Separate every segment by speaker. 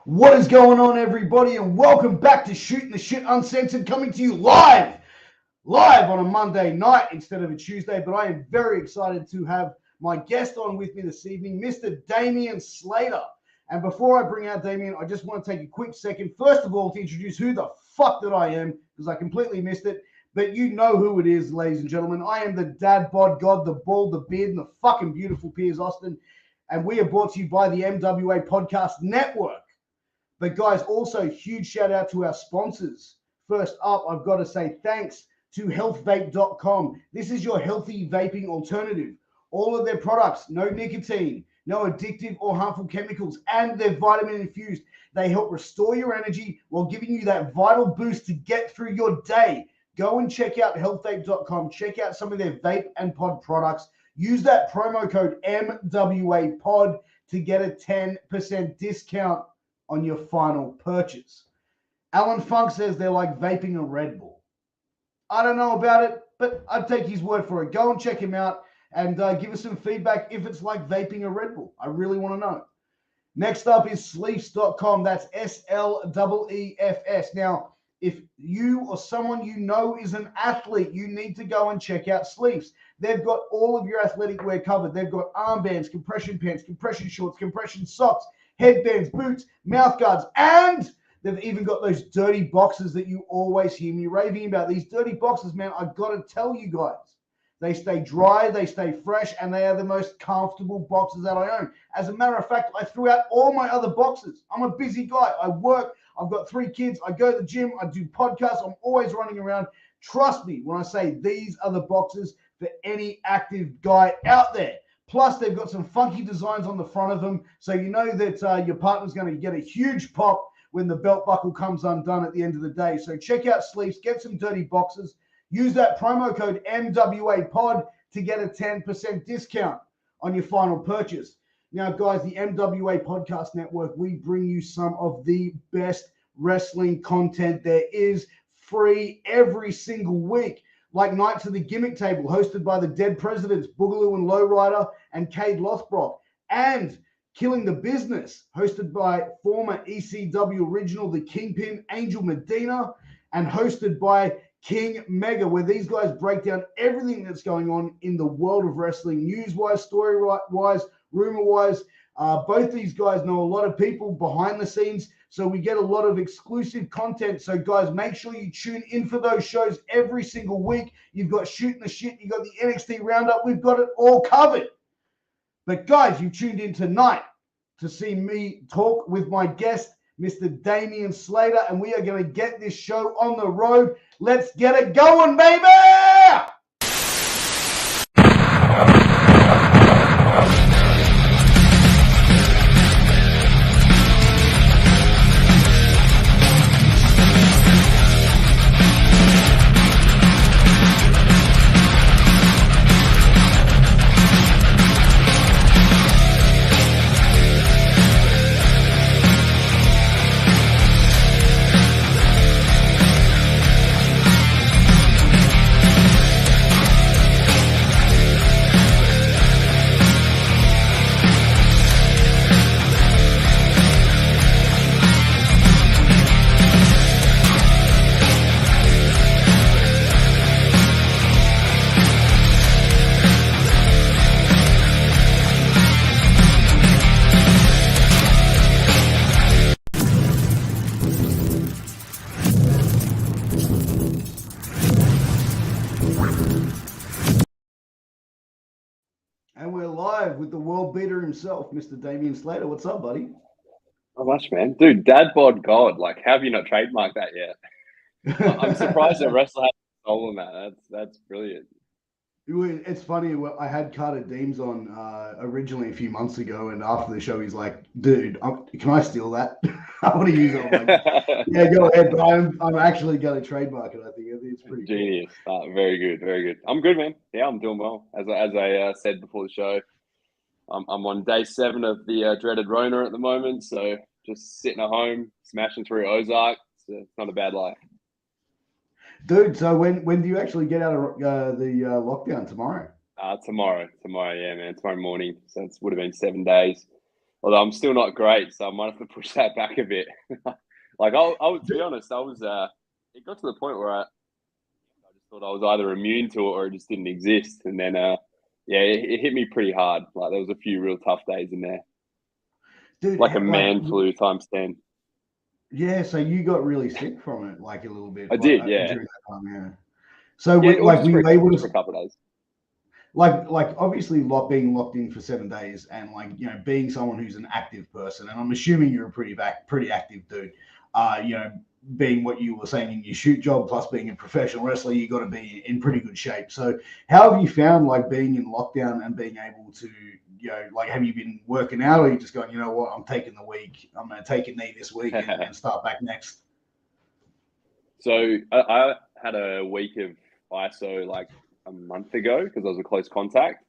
Speaker 1: What is going on, everybody, and welcome back to Shooting the Shit Uncensored, coming to you live on a Monday night instead of a Tuesday. But I am very excited to have my guest on with me this evening, Mr. Damian Slater. And before I bring out Damian, I just want to take a quick second, first of all, to introduce who the fuck that I am, because I completely missed it. But you know who it is, ladies and gentlemen. I am the dad bod god, the bald, the beard, and the fucking beautiful Piers Austin. And we are brought to you by the MWA Podcast Network. But guys, also huge shout out to our sponsors. First up, I've got to say thanks to healthvape.com. This is your healthy vaping alternative. All of their products, no nicotine, no addictive or harmful chemicals, and they're vitamin infused. They help restore your energy while giving you that vital boost to get through your day. Go and check out healthvape.com. Check out some of their vape and pod products. Use that promo code MWAPOD to get a 10% discount on your final purchase. Alan Funk says they're like vaping a Red Bull. I don't know about it, but I'd take his word for it. Go and check him out and give us some feedback if it's like vaping a Red Bull. I really want to know. Next up is sleefs.com. That's SLEEFS. Now, if you or someone you know is an athlete, you need to go and check out Sleeves. They've got all of your athletic wear covered. They've got armbands, compression pants, compression shorts, compression socks, headbands, boots, mouth guards, and they've even got those dirty boxes that you always hear me raving about. These dirty boxes, man, I've got to tell you guys, they stay dry, they stay fresh, and they are the most comfortable boxes that I own. As a matter of fact, I threw out all my other boxes. I'm a busy guy. I work. I've got 3 kids. I go to the gym. I do podcasts. I'm always running around. Trust me when I say these are the boxes for any active guy out there. Plus, they've got some funky designs on the front of them, so you know that your partner's going to get a huge pop when the belt buckle comes undone at the end of the day. So check out Sleeves, get some dirty boxes, use that promo code MWAPOD to get a 10% discount on your final purchase. Now, guys, the MWA Podcast Network, we bring you some of the best wrestling content there is, free every single week. Like Nights of the Gimmick Table, hosted by the Dead Presidents, Boogaloo and Lowrider, and Cade Lothbrock. And Killing the Business, hosted by former ECW original, The Kingpin, Angel Medina, and hosted by King Mega, where these guys break down everything that's going on in the world of wrestling, news-wise, story-wise, rumor-wise. Both these guys know a lot of people behind the scenes, so we get a lot of exclusive content. So, guys, make sure you tune in for those shows every single week. You've got Shooting the Shit. You've got the NXT Roundup. We've got it all covered. But, guys, you tuned in tonight to see me talk with my guest, Mr. Damian Slater, and we are going to get this show on the road. Let's get it going, baby! And we're live with the world beater himself, Mr. Damian Slater. What's up, buddy?
Speaker 2: Not much, man. Dude, Dad Bod God. Like, how have you not trademarked that yet? I'm surprised a wrestler hasn't stolen that. That's brilliant.
Speaker 1: It's funny. I had Carter Deems on originally a few months ago, and after the show, he's like, "Dude, can I steal that? I want to use it." I'm like, yeah, go ahead. But I'm actually going to trademark it. I think it's pretty
Speaker 2: genius. Cool. Very good, very good. I'm good, man. Yeah, I'm doing well. As I said before the show, I'm on day 7 of the dreaded Rona at the moment, so just sitting at home, smashing through Ozark. It's not a bad life.
Speaker 1: Dude, so when do you actually get out of the lockdown? Tomorrow?
Speaker 2: Tomorrow, yeah, man. Tomorrow morning. So it would have been 7 days. Although I'm still not great, so I might have to push that back a bit. Like to be honest, I was. It got to the point where I just thought I was either immune to it or it just didn't exist. And then, yeah, it hit me pretty hard. Like there was a few real tough days in there,
Speaker 1: Dude,
Speaker 2: like a man flu times 10.
Speaker 1: Yeah, so you got really sick from it, like a little bit.
Speaker 2: I did, yeah.
Speaker 1: During that time, yeah. So,
Speaker 2: Yeah,
Speaker 1: like,
Speaker 2: just
Speaker 1: were you able to
Speaker 2: for a couple of days?
Speaker 1: like obviously being locked in for 7 days, and like being someone who's an active person, and I'm assuming you're a pretty active dude. Being what you were saying in your shoot job, plus being a professional wrestler, you got to be in pretty good shape. So, how have you found like being in lockdown and being able to, like, have you been working out, or are you just going, you know what, I'm taking the week, I'm going to take a knee this week and start back next?
Speaker 2: So I had a week of ISO like a month ago because I was a close contact.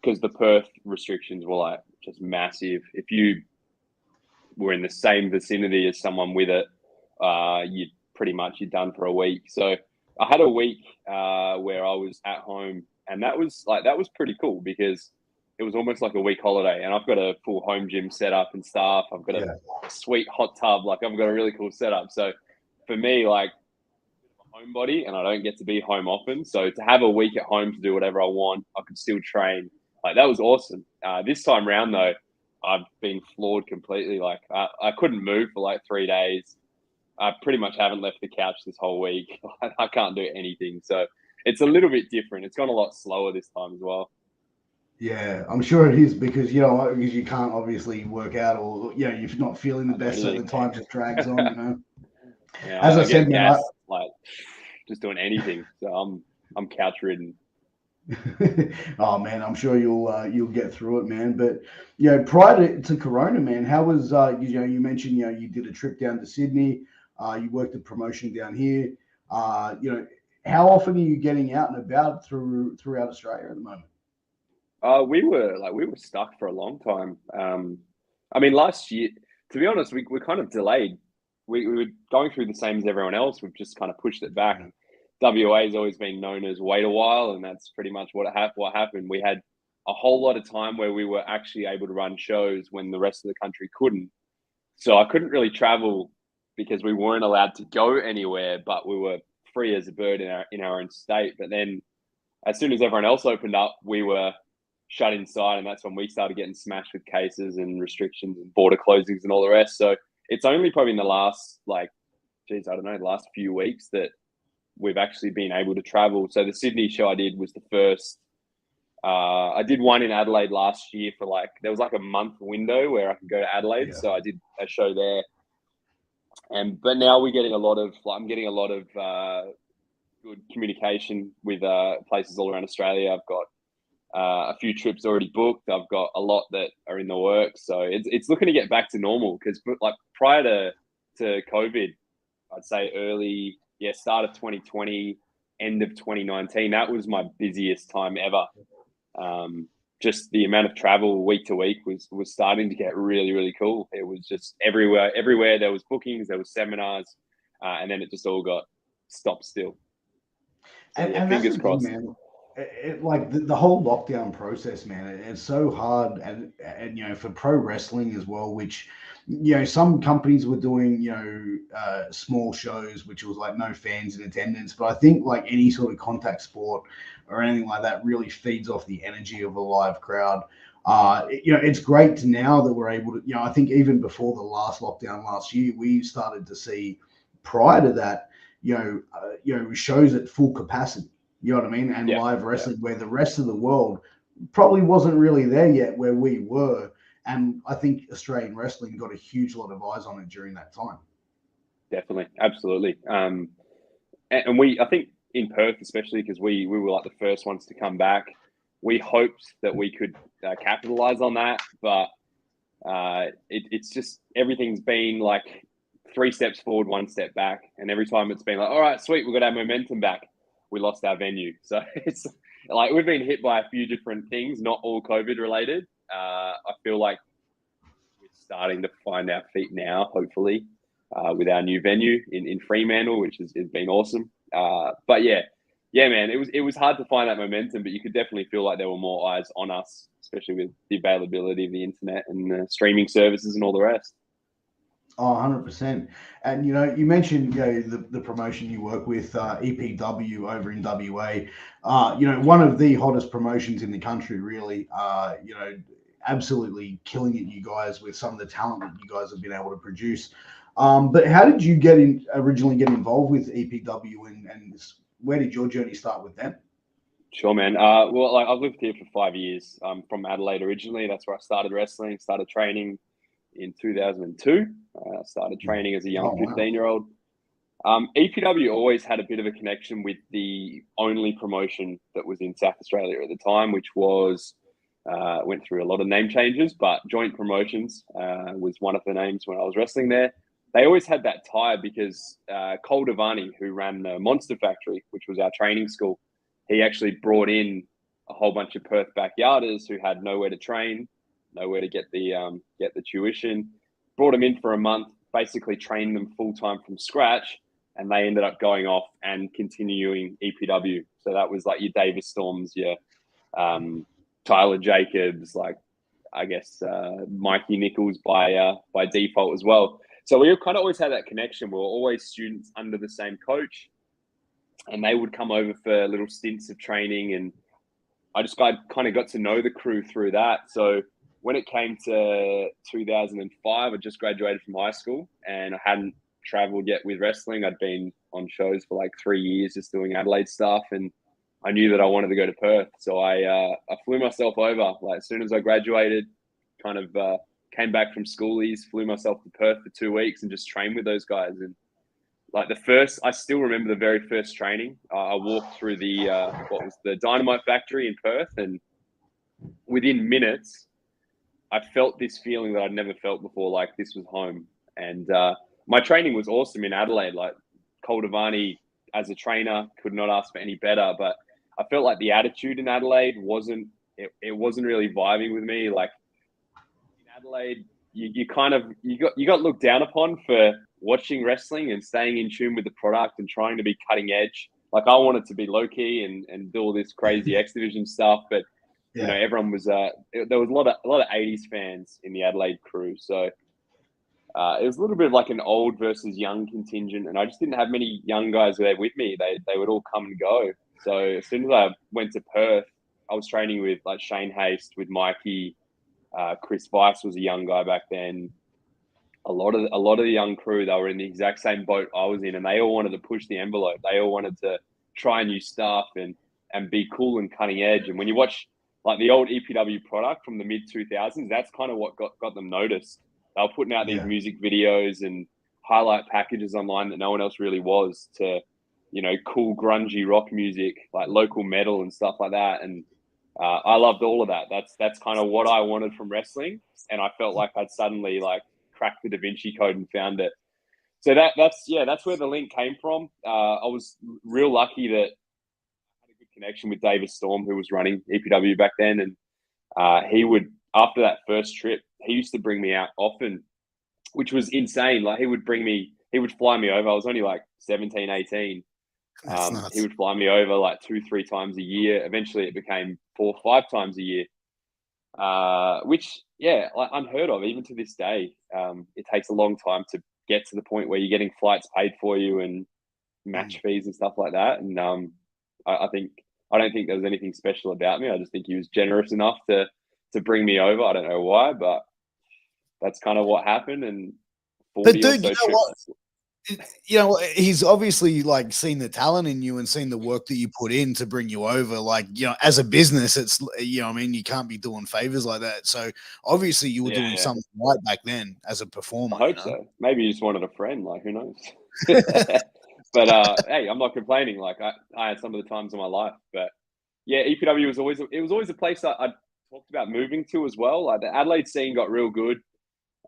Speaker 2: Because the Perth restrictions were like just massive. If you were in the same vicinity as someone with it, you're done for a week. So I had a week where I was at home, and that was pretty cool because it was almost like a week holiday. And I've got a full home gym set up and stuff. I've got a sweet hot tub. Like I've got a really cool setup. So for me, like I'm a homebody, and I don't get to be home often. So to have a week at home to do whatever I want, I could still train. Like that was awesome. This time round though, I've been floored completely. Like I couldn't move for like 3 days. I pretty much haven't left the couch this whole week. I can't do anything. So it's a little bit different. It's gone a lot slower this time as well.
Speaker 1: Yeah, I'm sure it is because because you can't obviously work out, or you're not feeling the best, so the time just drags on.
Speaker 2: Yeah,
Speaker 1: As I said,
Speaker 2: get
Speaker 1: man,
Speaker 2: gassed, like just doing anything. So I'm couch ridden.
Speaker 1: Oh man, I'm sure you'll get through it, man. But prior to Corona, man, how was you mentioned you did a trip down to Sydney, you worked a promotion down here. How often are you getting out and about throughout Australia at the moment?
Speaker 2: We were stuck for a long time. I mean, last year, to be honest, we kind of delayed. We were going through the same as everyone else. We've just kind of pushed it back.
Speaker 1: Yeah.
Speaker 2: WA has always been known as wait a while, and that's pretty much what happened. We had a whole lot of time where we were actually able to run shows when the rest of the country couldn't. So I couldn't really travel because we weren't allowed to go anywhere, but we were free as a bird in our own state. But then, as soon as everyone else opened up, we were shut inside, and that's when we started getting smashed with cases and restrictions and border closings and all the rest. So it's only probably in the last the last few weeks that we've actually been able to travel. So the Sydney show I did was the first. I did one in Adelaide last year for there was like a month window where I could go to Adelaide. Yeah. So I did a show there. But now we're getting I'm getting a lot of good communication with places all around Australia. I've got a few trips already booked. I've got a lot that are in the works. So it's looking to get back to normal because prior to COVID, I'd say start of 2020, end of 2019, that was my busiest time ever. Just the amount of travel week to week was starting to get really, really cool. It was just everywhere there was bookings, there was seminars, and then it just all got stopped still. So,
Speaker 1: and fingers crossed, man. The whole lockdown process, man, it's so hard, and for pro wrestling as well, which some companies were doing small shows, which was like no fans in attendance, but I think like any sort of contact sport or anything like that really feeds off the energy of a live crowd. It's great to now that we're able to, I think even before the last lockdown last year, we started to see prior to that, shows at full capacity. You know what I mean? And live wrestling where the rest of the world probably wasn't really there yet where we were. And I think Australian wrestling got a huge lot of eyes on it during that time.
Speaker 2: Definitely. Absolutely. And I think in Perth, especially because we were like the first ones to come back, we hoped that we could capitalize on that. But it's just everything's been like 3 steps forward, 1 step back. And every time it's been like, all right, sweet, we've got our momentum back. We lost our venue. So it's like we've been hit by a few different things, not all COVID related. I feel like we're starting to find our feet now, hopefully, with our new venue in Fremantle, which has been awesome. But yeah, yeah, man, it was hard to find that momentum, but you could definitely feel like there were more eyes on us, especially with the availability of the internet and the streaming services and all the rest.
Speaker 1: Oh, 100%. And, you mentioned, the promotion you work with, EPW over in WA, one of the hottest promotions in the country, really, absolutely killing it, you guys, with some of the talent that you guys have been able to produce. But how did you originally get involved with EPW, and where did your journey start with them?
Speaker 2: Sure, man. Well, like I've lived here for 5 years. I'm from Adelaide originally. That's where I started wrestling, started training in 2002. Started training as a young 15-year-old. EPW always had a bit of a connection with the only promotion that was in South Australia at the time, which was, went through a lot of name changes, but Joint Promotions was one of the names when I was wrestling there. They always had that tie because Cole Devani, who ran the Monster Factory, which was our training school, he actually brought in a whole bunch of Perth backyarders who had nowhere to train, nowhere to get the tuition. Brought them in for a month, basically trained them full time from scratch, and they ended up going off and continuing EPW. So that was like your Davis Storms, your Tyler Jacobs, like I guess Mikey Nichols by default as well. So we kind of always had that connection. We were always students under the same coach, and they would come over for little stints of training, and I kind of got to know the crew through that. So when it came to 2005, I just graduated from high school and I hadn't traveled yet with wrestling. I'd been on shows for like 3 years just doing Adelaide stuff, and I knew that I wanted to go to Perth. So I flew myself over. Like as soon as I graduated, kind of came back from schoolies, flew myself to Perth for 2 weeks and just trained with those guys. And like I still remember the very first training. I walked through the Dynamite Factory in Perth, and within minutes, I felt this feeling that I'd never felt before, like this was home. And my training was awesome in Adelaide. Like Cole Devani, as a trainer, could not ask for any better. But I felt like the attitude in Adelaide wasn't really vibing with me. Like in Adelaide, you got looked down upon for watching wrestling and staying in tune with the product and trying to be cutting edge. Like I wanted to be low key and do all this crazy X Division stuff, but everyone was there was a lot of 80s fans in the Adelaide crew, so it was a little bit of like an old versus young contingent, and I just didn't have many young guys there with me. They would all come and go. So as soon as I went to Perth, I was training with like Shane Haste, with Mikey, Chris Weiss was a young guy back then. A lot of the young crew, they were in the exact same boat I was in, and they all wanted to push the envelope. They all wanted to try new stuff and be cool and cutting edge. And when you watch like the old EPW product from the mid 2000s, that's kind of what got them noticed. They were putting out these music videos and highlight packages online that no one else really was, to, cool grungy rock music, like local metal and stuff like that. And I loved all of that. That's kind of what I wanted from wrestling. And I felt like I'd suddenly like cracked the Da Vinci Code and found it. So that's where the link came from. I was real lucky that I had a good connection with David Storm, who was running EPW back then. And he would, after that first trip, he used to bring me out often, which was insane. Like he would fly me over. I was only like 17, 18. He would fly me over like 2-3 times a year. Eventually it became 4 or 5 times a year, which, like unheard of even to this day. It takes a long time to get to the point where you're getting flights paid for you and match fees and stuff like that. And I don't think there was anything special about me. I just think he was generous enough to bring me over. I don't know why, but that's kind of what happened. And 40
Speaker 3: but dude,
Speaker 2: or so trips.
Speaker 3: He's obviously like seen the talent in you and seen the work that you put in to bring you over. Like, as a business, it's, you can't be doing favors like that. So obviously you were doing something right back then as a performer.
Speaker 2: I hope so. Maybe you just wanted a friend, like who knows? But hey, I'm not complaining. Like I had some of the times in my life, but yeah, EPW was always a place that I talked about moving to as well. Like the Adelaide scene got real good.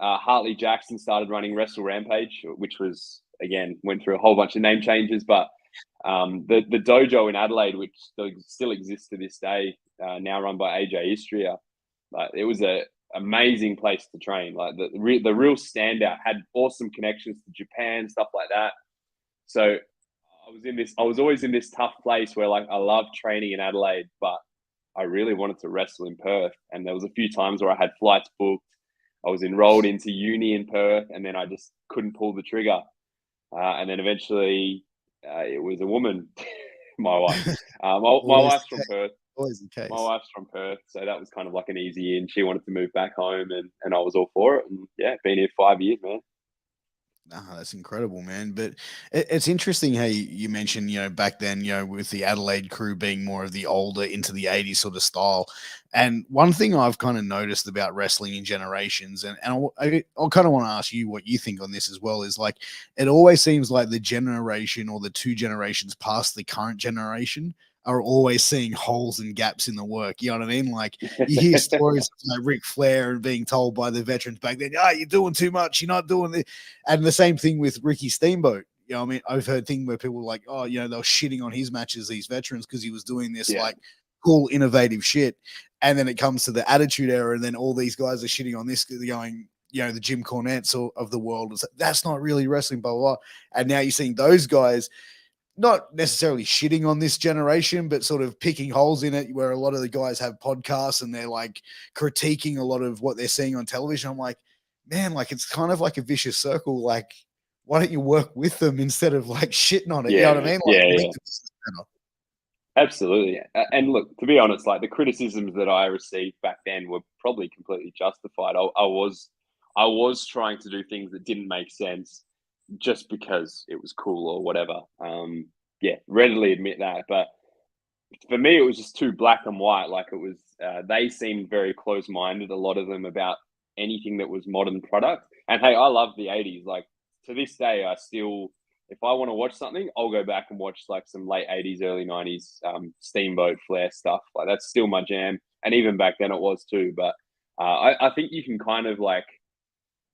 Speaker 2: Hartley Jackson started running Wrestle Rampage, which was, again, went through a whole bunch of name changes, but the dojo in Adelaide, which still exists to this day, now run by AJ Istria, it was an amazing place to train. Like the real standout, had awesome connections to Japan, stuff like that. So I was always in this tough place where like I loved training in Adelaide, but I really wanted to wrestle in Perth. And there was a few times where I had flights booked. I was enrolled into uni in Perth, and then I just couldn't pull the trigger. And then eventually, it was a woman, my wife. My wife's from Perth.
Speaker 3: Always the case.
Speaker 2: My wife's from Perth, so that was kind of like an easy in. She wanted to move back home, and I was all for it. And yeah, been here 5 years, man.
Speaker 3: That's incredible, man. But it's interesting how you mentioned, back then, with the Adelaide crew being more of the older into the 80s sort of style. And one thing I've kind of noticed about wrestling in generations, and I kind of want to ask you what you think on this as well, is like, it always seems like the generation or the two generations past the current generation are always seeing holes and gaps in the work. You know what I mean? Like, you hear stories of like Ric Flair and being told by the veterans back then, you're doing too much, you're not doing this. And the same thing with Ricky Steamboat. You know what I mean? I've heard things where people were like, they were shitting on his matches, these veterans, because he was doing this like cool, innovative shit. And then it comes to the Attitude Era, and then all these guys are shitting on this, going, the Jim Cornettes of the world. It's like, that's not really wrestling, blah, blah, blah. And now you're seeing those guys not necessarily shitting on this generation, but sort of picking holes in it, where a lot of the guys have podcasts and they're like critiquing a lot of what they're seeing on television. I'm like, man, like, it's kind of like a vicious circle. Like, why don't you work with them instead of like shitting on it? You know what I mean? Like, make the business better.
Speaker 2: Absolutely. And look, to be honest, like the criticisms that I received back then were probably completely justified. I was trying to do things that didn't make sense just because it was cool or whatever. Readily admit that. But for me, it was just too black and white. Like, it was, they seemed very close-minded, a lot of them, about anything that was modern product. And hey, I love the 80s. Like, to this day, I still, if I want to watch something, I'll go back and watch like some late 80s, early 90s Steamboat, Flair stuff. Like, that's still my jam. And even back then it was too. But I think you can kind of like,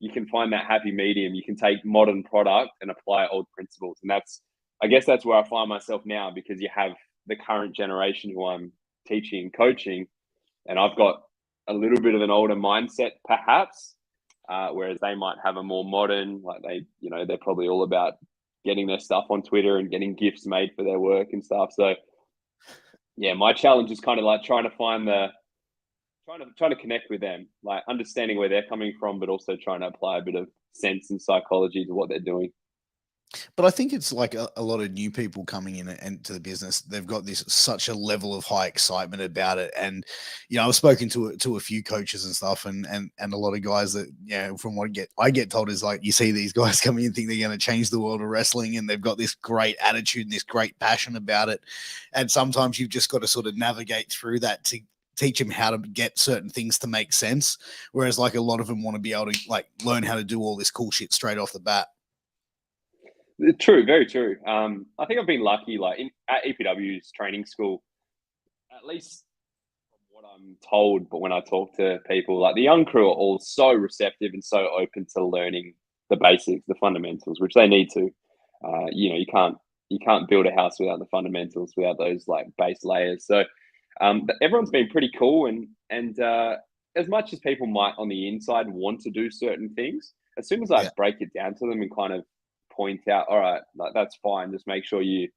Speaker 2: you can find that happy medium. You can take modern product and apply old principles. And I guess that's where I find myself now, because you have the current generation who I'm teaching and coaching, and I've got a little bit of an older mindset, perhaps, whereas they might have a more modern, like they're probably all about getting their stuff on Twitter and getting gifts made for their work and stuff. So yeah, my challenge is kind of like trying to connect with them, like understanding where they're coming from, but also trying to apply a bit of sense and psychology to what they're doing.
Speaker 3: But I think it's like a lot of new people coming in and to the business. They've got such a level of high excitement about it. And, I've spoken to a few coaches and stuff, and a lot of guys that, from what I get told is like, you see these guys coming in, think they're going to change the world of wrestling, and they've got this great attitude and this great passion about it. And sometimes you've just got to sort of navigate through that to teach them how to get certain things to make sense. Whereas like a lot of them want to be able to like learn how to do all this cool shit straight off the bat.
Speaker 2: True, very true. I think I've been lucky, like at EPW's training school, at least from what I'm told, but when I talk to people, like the young crew are all so receptive and so open to learning the basics, the fundamentals, which they need to. You can't build a house without the fundamentals, without those like base layers. So everyone's been pretty cool, and as much as people might on the inside want to do certain things, as soon as I break it down to them and kind of point out, all right, like, that's fine. Just make sure you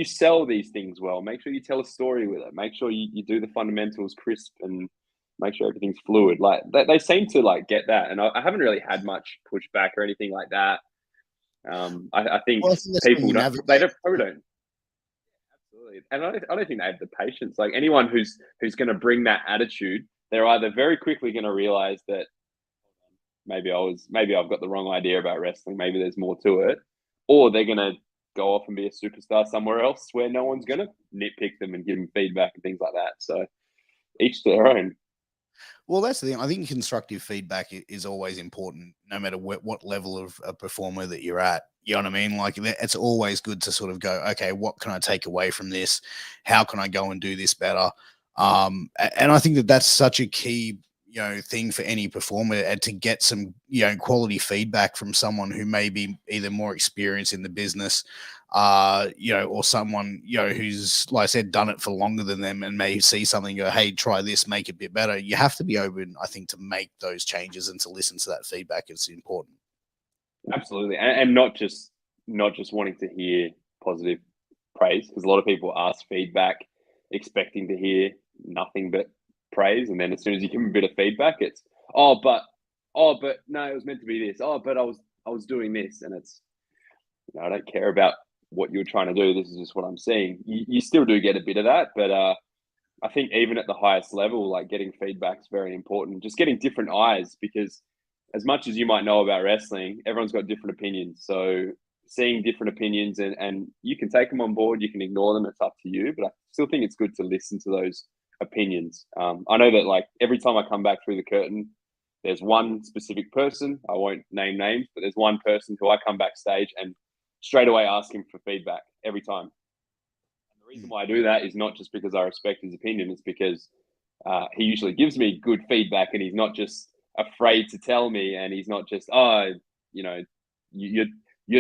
Speaker 2: sell these things well. Make sure you tell a story with it. Make sure you do the fundamentals crisp and make sure everything's fluid. Like they seem to like get that, and I haven't really had much pushback or anything like that. I think people probably don't. Absolutely, and I don't think they have the patience. Like anyone who's going to bring that attitude, they're either very quickly going to realize that maybe I've got the wrong idea about wrestling. Maybe there's more to it, or they're going to go off and be a superstar somewhere else where no one's going to nitpick them and give them feedback and things like that. So each to their own.
Speaker 3: Well, that's the thing. I think constructive feedback is always important, no matter what level of a performer that you're at. You know what I mean? Like, it's always good to sort of go, okay, what can I take away from this? How can I go and do this better? And I think that's such a key thing for any performer, and to get some quality feedback from someone who may be either more experienced in the business, or someone who's, like I said, done it for longer than them and may see something and go, hey, try this, make it a bit better. You have to be open, I think, to make those changes and to listen to that feedback. It's important.
Speaker 2: Absolutely, and not just wanting to hear positive praise, because a lot of people ask feedback expecting to hear nothing but praise, and then as soon as you give them a bit of feedback, it's but no, it was meant to be this. But I was doing this, and it's, I don't care about what you're trying to do. This is just what I'm seeing. You still do get a bit of that, but I think even at the highest level, like, getting feedback is very important. Just getting different eyes, because as much as you might know about wrestling, everyone's got different opinions. So seeing different opinions, and you can take them on board, you can ignore them. It's up to you. But I still think it's good to listen to those opinions. I know that, like, every time I come back through the curtain, there's one specific person. I won't name names, but there's one person who I come backstage and straight away ask him for feedback every time. And the reason why I do that is not just because I respect his opinion. It's because he usually gives me good feedback, and he's not just afraid to tell me, and he's not just, you're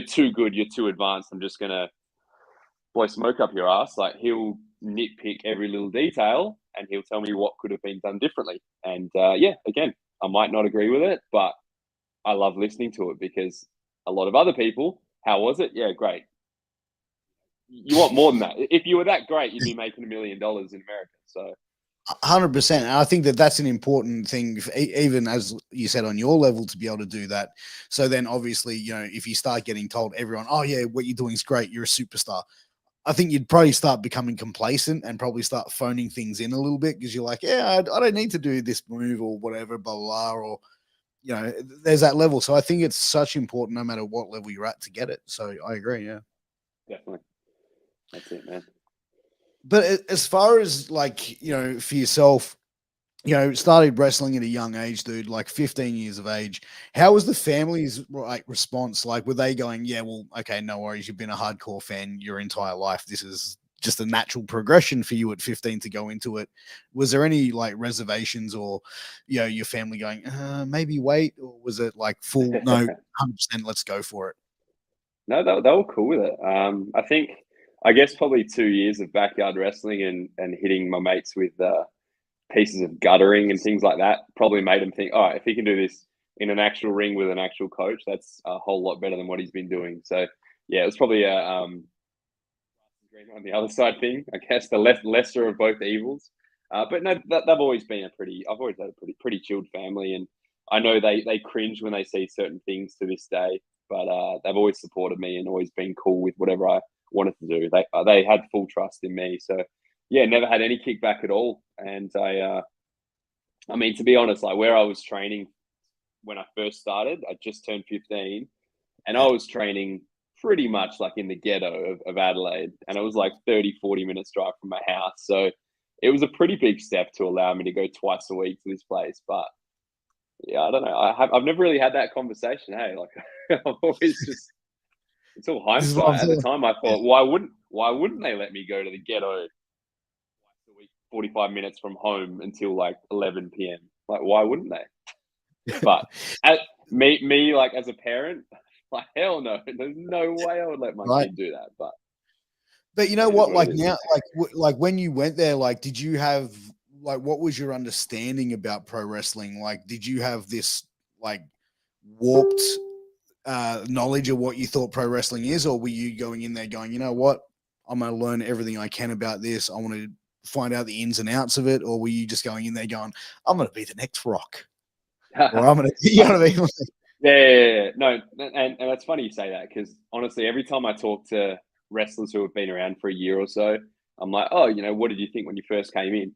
Speaker 2: too good, you're too advanced, I'm just gonna blow smoke up your ass. Like, he'll nitpick every little detail, and he'll tell me what could have been done differently. And again, I might not agree with it, but I love listening to it, because a lot of other people, how was it? Yeah, great. You want more than that. If you were that great, you'd be making $1 million in America. So
Speaker 3: 100%. And I think that that's an important thing, even as you said, on your level, to be able to do that. So then obviously, if you start getting told everyone, oh yeah, what you're doing is great, you're a superstar, I think you'd probably start becoming complacent and probably start phoning things in a little bit, because you're like, yeah, I don't need to do this move or whatever, blah, blah, or, there's that level. So I think it's such important no matter what level you're at to get it. So I agree. Yeah.
Speaker 2: Definitely. That's it, man.
Speaker 3: But as far as, like, for yourself, started wrestling at a young age, dude, like 15 years of age. How was the family's response? Like, were they going, yeah, well, okay, no worries, you've been a hardcore fan your entire life, this is just a natural progression for you at 15 to go into it? Was there any like reservations, or your family going, maybe wait, or was it like full no, 100%, let's go for it?
Speaker 2: No, they were cool with it. I guess probably 2 years of backyard wrestling and hitting my mates with pieces of guttering and things like that probably made him think, oh, if he can do this in an actual ring with an actual coach, that's a whole lot better than what he's been doing. So yeah, it was probably a on the other side thing, I guess, the lesser of both evils. But no, I've always had a pretty chilled family, and I know they cringe when they see certain things to this day, but they've always supported me and always been cool with whatever I wanted to do. They had full trust in me. So yeah, never had any kickback at all. And I mean, to be honest, like, where I was training when I first started, I just turned 15, and I was training pretty much like in the ghetto of Adelaide, and it was like 30-40 minutes drive from my house. So it was a pretty big step to allow me to go twice a week to this place. But yeah, I don't know. I've never really had that conversation. Hey, like, I've always just, it's all hindsight. At the time, I thought, why wouldn't they let me go to the ghetto twice a week, 45 minutes from home until like 11 p.m.? Like, why wouldn't they? But me, like, as a parent, like, hell no. There's no way I would let my kid do that.
Speaker 3: But you know what? Like, now, like when you went there, like, did you have, like, what was your understanding about pro wrestling? Like, did you have this like warped knowledge of what you thought pro wrestling is, or were you going in there going, you know what, I'm going to learn everything I can about this, I want to find out the ins and outs of it? Or were you just going in there going, I'm going to be the next Rock, or I'm going to, you know what I mean?
Speaker 2: Yeah. No, and that's funny you say that, because honestly, every time I talk to wrestlers who have been around for a year or so, I'm like, oh, what did you think when you first came in?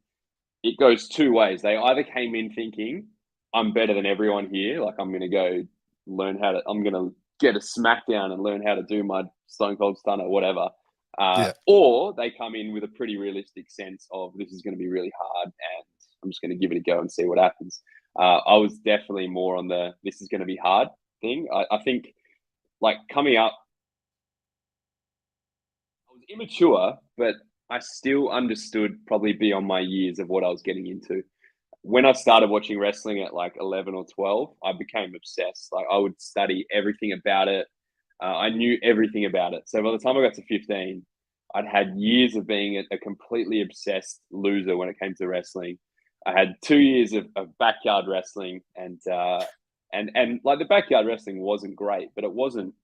Speaker 2: It goes two ways. They either came in thinking, I'm better than everyone here, like, I'm going to go I'm going to get a smackdown and learn how to do my Stone Cold Stunner or whatever. Or they come in with a pretty realistic sense of, this is going to be really hard and I'm just going to give it a go and see what happens. I was definitely more on the, this is going to be hard thing. I think, like, coming up, I was immature, but I still understood probably beyond my years of what I was getting into. When I started watching wrestling at like 11 or 12, I became obsessed. Like, I would study everything about it. I knew everything about it. So by the time I got to 15, I'd had years of being a completely obsessed loser when it came to wrestling. I had 2 years of backyard wrestling, and like, the backyard wrestling wasn't great, but it wasn't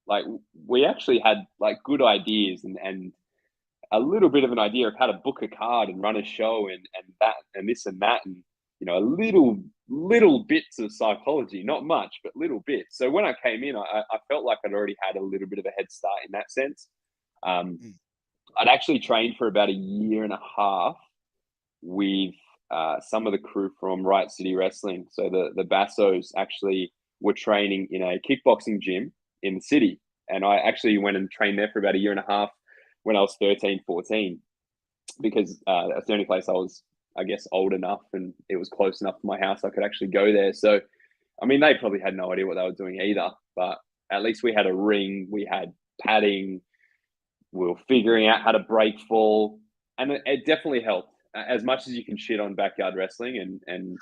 Speaker 2: like we actually had like good ideas and a little bit of an idea of how to book a card and run a show and that and this and that, and you know, little bits of psychology, not much, but little bits. So when I came in, I felt like I'd already had a little bit of a head start in that sense. I'd actually trained for about a year and a half with some of the crew from Riot City Wrestling. So the Bassos actually were training in a kickboxing gym in the city. And I actually went and trained there for about a year and a half when I was 13, 14, because that's the only place I was, I guess, old enough and it was close enough to my house I could actually go there. So, I mean, they probably had no idea what they were doing either, but at least we had a ring, we had padding, we were figuring out how to break fall, and it definitely helped. As much as you can shit on backyard wrestling and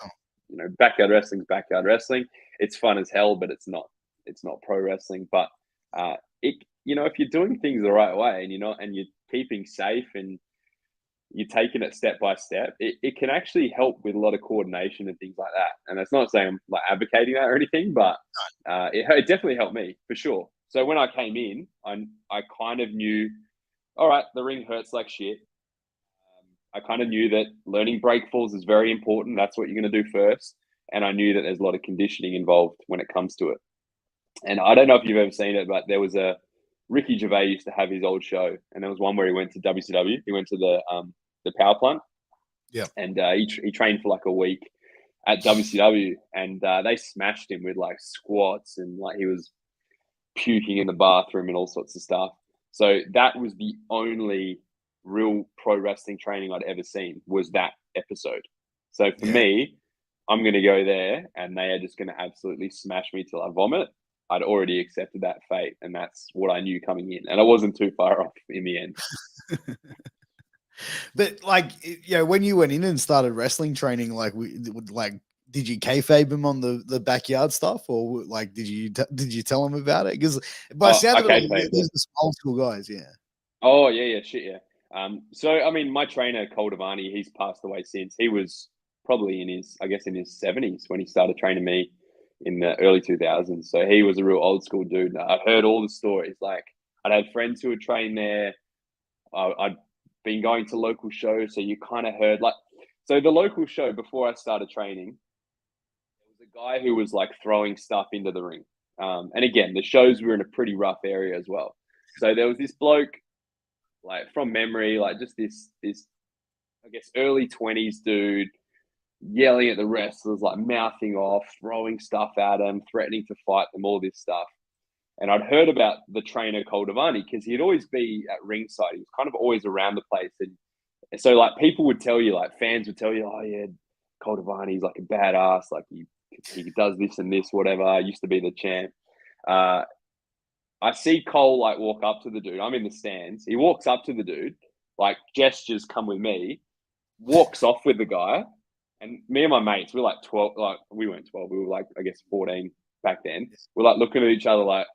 Speaker 2: you know, backyard wrestling's backyard wrestling. It's fun as hell, but it's not pro wrestling. But it, you know, if you're doing things the right way and you're keeping safe and you're taking it step by step, it can actually help with a lot of coordination and things like that. And that's not saying I'm like advocating that or anything, but it definitely helped me for sure. So when I came in, I kind of knew, all right, the ring hurts like shit. I kind of knew that learning break falls is very important. That's what you're going to do first. And I knew that there's a lot of conditioning involved when it comes to it. And I don't know if you've ever seen it, but there was Ricky Gervais used to have his old show, and there was one where he went to WCW. He went to the power plant.
Speaker 3: Yeah.
Speaker 2: And he trained for like a week at WCW, and they smashed him with like squats, and like he was puking in the bathroom and all sorts of stuff. So that was the only real pro wrestling training I'd ever seen, was that episode. So for me, I'm going to go there and they are just going to absolutely smash me till I vomit. I'd already accepted that fate, and that's what I knew coming in, and I wasn't too far off in the end.
Speaker 3: But like, you know, when you went in and started wrestling training, like did you kayfabe him on the backyard stuff, or like did you tell him about it? Because by sound of it, these are old school guys, yeah.
Speaker 2: Oh yeah, shit, yeah. So I mean, my trainer Cole Devani, he's passed away since. He was probably in his 70s when he started training me in the early 2000s. So he was a real old school dude. I've heard all the stories. Like, I'd had friends who had trained there. I'd been going to local shows, so you kind of heard like. So the local show before I started training, there was a guy who was like throwing stuff into the ring. And again, the shows were in a pretty rough area as well. So there was this bloke, like from memory, like just this I guess early 20s dude, yelling at the wrestlers, like mouthing off, throwing stuff at them, threatening to fight them, all this stuff. And I'd heard about the trainer Cole Devani because he'd always be at ringside. He was kind of always around the place. And so like people would tell you, like fans would tell you, oh yeah, Cole Devani's like a badass, like he does this and this, whatever. Used to be the champ. I see Cole like walk up to the dude. I'm in the stands. He walks up to the dude, like gestures, come with me, walks off with the guy. And me and my mates, we're like 12, like we weren't 12, we were like, I guess 14 back then. We're like looking at each other like,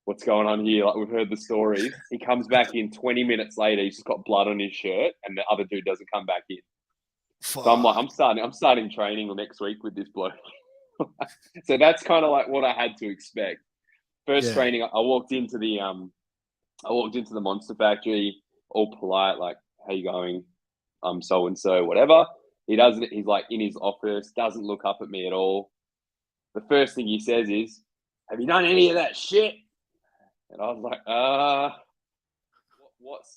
Speaker 2: what's going on here? Like, we've heard the stories. He comes back in 20 minutes later, he's just got blood on his shirt, and the other dude doesn't come back in. Fuck. So I'm like, I'm starting training next week with this bloke. So that's kind of like what I had to expect. First training, I walked into the Monster Factory, all polite, like, how you going? I'm so and so, whatever. He's like in his office, doesn't look up at me at all. The first thing he says is, have you done any of that shit? And I was like,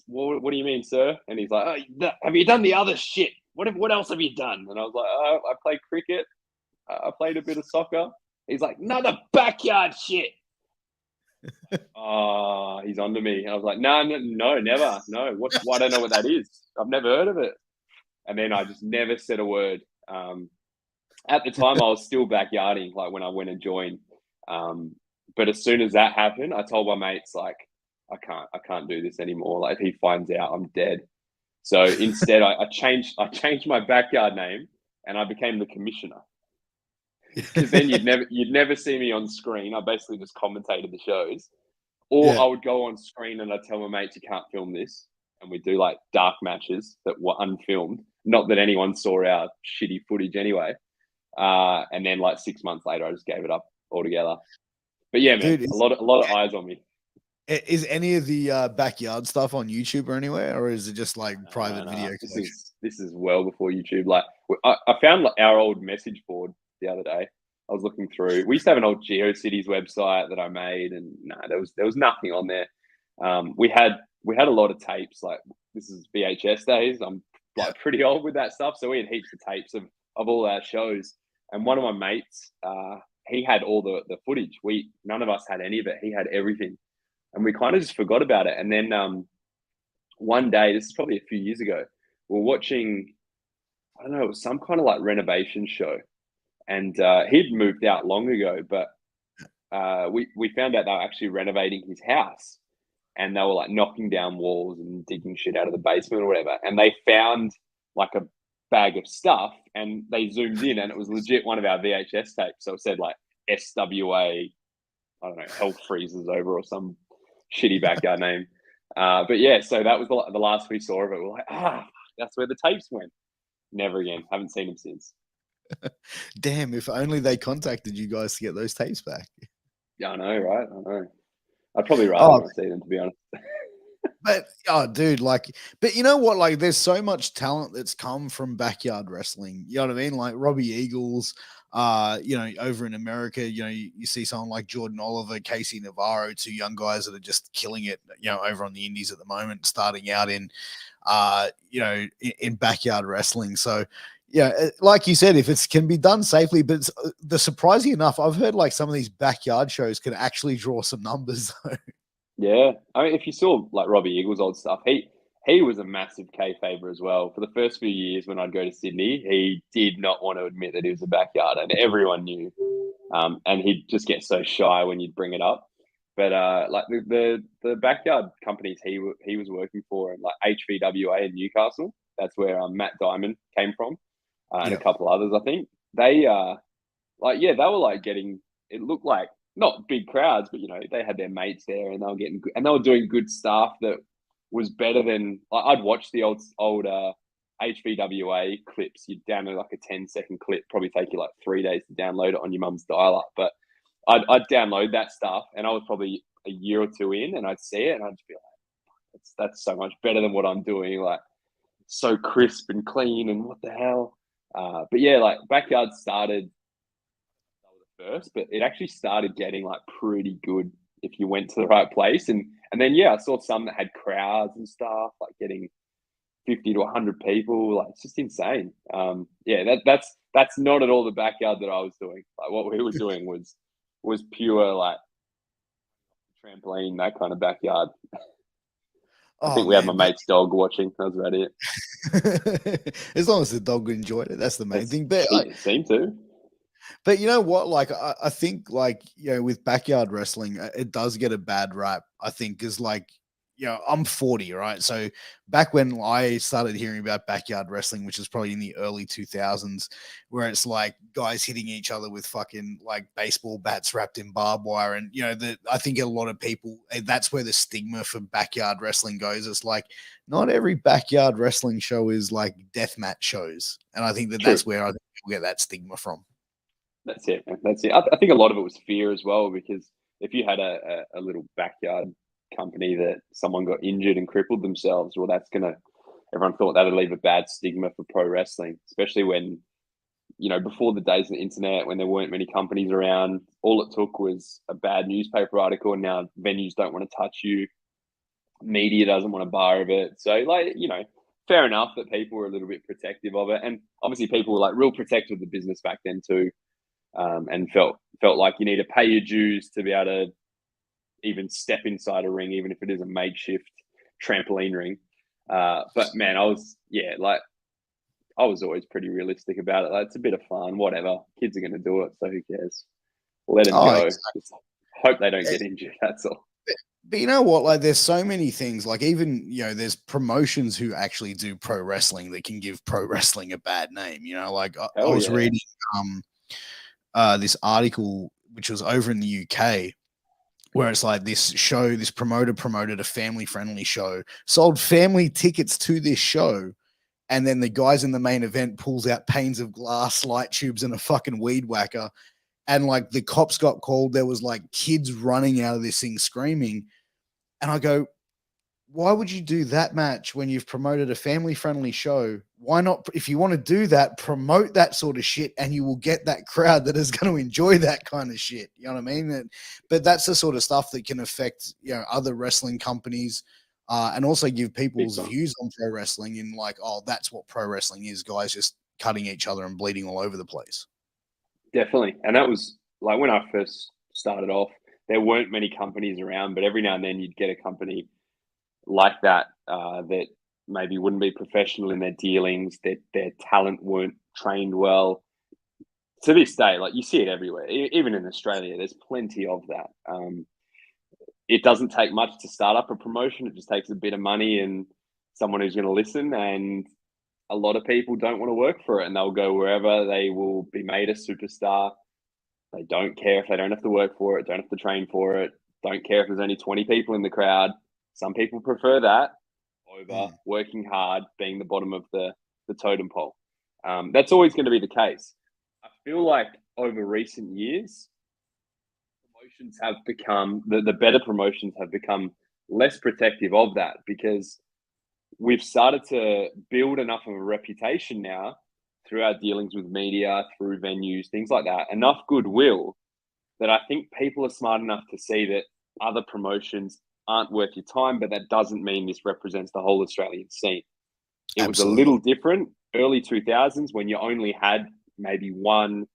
Speaker 2: what do you mean, sir? And he's like, oh, have you done the other shit? What else have you done? And I was like, oh, I played cricket. I played a bit of soccer. He's like, no, the backyard shit. Oh, he's onto me. And I was like, no, never. No, I don't know what that is. I've never heard of it. And then I just never said a word. At the time, I was still backyarding, like when I went and joined. But as soon as that happened, I told my mates, like, I can't do this anymore. Like, if he finds out, I'm dead. So instead, I changed my backyard name, and I became the commissioner. Because then you'd never see me on screen. I basically just commentated the shows, or I would go on screen and I'd tell my mates, you can't film this, and we'd do like dark matches that were unfilmed. Not that anyone saw our shitty footage anyway. And then like 6 months later, I just gave it up altogether. But yeah, man, dude, a lot of eyes on me.
Speaker 3: Is any of the backyard stuff on YouTube or anywhere, or is it just like private
Speaker 2: No.
Speaker 3: video
Speaker 2: This
Speaker 3: collection?
Speaker 2: is well before YouTube. Like I found like, our old message board the other day. I was looking through. We used to have an old GeoCities website that I made, and no, there was nothing on there. We had a lot of tapes. Like this is VHS days. I'm like pretty old with that stuff, so we had heaps of tapes of all our shows. And one of my mates, he had all the footage. None of us had any of it. He had everything, and we kind of just forgot about it. And then one day, this is probably a few years ago, we were watching. I don't know, it was some kind of like renovation show, and he'd moved out long ago, but we found out they were actually renovating his house, and they were like knocking down walls and digging shit out of the basement or whatever. And they found like a bag of stuff, and they zoomed in, and it was legit one of our VHS tapes. So it said like SWA, I don't know, hell freezes over or some shitty backyard name. But yeah, so that was the last we saw of it. We're like, that's where the tapes went. Never again. Haven't seen them since.
Speaker 3: Damn, if only they contacted you guys to get those tapes back.
Speaker 2: Yeah, I know, right? I know. I'd probably rather not see them, to be honest.
Speaker 3: But dude, like, but you know what? Like, there's so much talent that's come from backyard wrestling. You know what I mean? Like Robbie Eagles, you know, over in America, you know, you see someone like Jordan Oliver, Casey Navarro, two young guys that are just killing it, you know, over on the indies at the moment, starting out in, you know, in backyard wrestling. So, yeah, like you said, if it can be done safely, but the surprising enough, I've heard like some of these backyard shows can actually draw some numbers.
Speaker 2: Yeah, I mean, if you saw like Robbie Eagles' old stuff, he was a massive kayfaber as well. For the first few years when I'd go to Sydney, he did not want to admit that he was a backyard, and everyone knew. And he'd just get so shy when you'd bring it up. But like the backyard companies he was working for, and like HVWA in Newcastle, that's where Matt Diamond came from, and a couple others, I think. They like, yeah, they were like getting, it looked like not big crowds, but you know, they had their mates there, and they were getting good, and they were doing good stuff that was better than I'd watch the old HVWA clips. You'd download like a 10-second clip, probably take you like 3 days to download it on your mum's dial-up. But I'd download that stuff, and I was probably a year or two in, and I'd see it, and I'd just be like, that's so much better than what I'm doing. Like, so crisp and clean, and what the hell? But yeah, like backyard started first, but it actually started getting like pretty good if you went to the right place. And then yeah, I saw some that had crowds and stuff, like getting 50 to 100 people. Like, it's just insane. Yeah, that's not at all the backyard that I was doing. Like, what we were doing was pure like trampoline, that kind of backyard. I think we had my mate's dog watching. That was about
Speaker 3: it. As long as the dog enjoyed it, that's the main thing. But
Speaker 2: it seemed to.
Speaker 3: But you know what? Like, I think, like, you know, with backyard wrestling, it does get a bad rap, I think, because, like, you know, I'm 40, right? So back when I started hearing about backyard wrestling, which is probably in the early 2000s, where it's like guys hitting each other with fucking like baseball bats wrapped in barbed wire. And, you know, I think a lot of people, that's where the stigma for backyard wrestling goes. It's like, not every backyard wrestling show is like deathmatch shows. And I think that's where I think people get that stigma from.
Speaker 2: That's it. That's it. I think a lot of it was fear as well, because if you had a little backyard company that someone got injured and crippled themselves, well, everyone thought that'd leave a bad stigma for pro wrestling, especially when, you know, before the days of the internet, when there weren't many companies around, all it took was a bad newspaper article, and now venues don't want to touch you. Media doesn't want a bar of it. So, like, you know, fair enough that people were a little bit protective of it. And obviously people were like real protective of the business back then too. And felt like you need to pay your dues to be able to even step inside a ring, even if it is a makeshift trampoline ring. But man, I was always pretty realistic about it. Like, it's a bit of fun, whatever. Kids are going to do it, so who cares? Let them go. Exactly. Just hope they don't get injured. That's all.
Speaker 3: But you know what? Like, there's so many things. Like, even, you know, there's promotions who actually do pro wrestling that can give pro wrestling a bad name. You know, like I was reading this article which was over in the UK, where it's like this promoter promoted a family-friendly show, sold family tickets to this show, and then the guys in the main event pulls out panes of glass, light tubes, and a fucking weed whacker, and like the cops got called. There was like kids running out of this thing screaming, And I go, why would you do that match when you've promoted a family-friendly show? Why not, if you want to do that, promote that sort of shit, and you will get that crowd that is going to enjoy that kind of shit. You know what I mean? But that's the sort of stuff that can affect, you know, other wrestling companies, and also give people's views on pro wrestling in like, oh, that's what pro wrestling is, guys just cutting each other and bleeding all over the place.
Speaker 2: Definitely. And that was like when I first started off, there weren't many companies around, but every now and then you'd get a company like that that maybe wouldn't be professional in their dealings, that their talent weren't trained well. To this day, like you see it everywhere, even in Australia, there's plenty of that. It doesn't take much to start up a promotion. It just takes a bit of money and someone who's going to listen. And a lot of people don't want to work for it, and they'll go wherever. They will be made a superstar. They don't care if they don't have to work for it, don't have to train for it, don't care if there's only 20 people in the crowd. Some people prefer that over working hard, being the bottom of the totem pole. That's always going to be the case. I feel like over recent years, promotions have become, the better promotions have become less protective of that, because we've started to build enough of a reputation now through our dealings with media, through venues, things like that, enough goodwill that I think people are smart enough to see that other promotions aren't worth your time, but that doesn't mean this represents the whole Australian scene. It was a little different early 2000s when you only had maybe one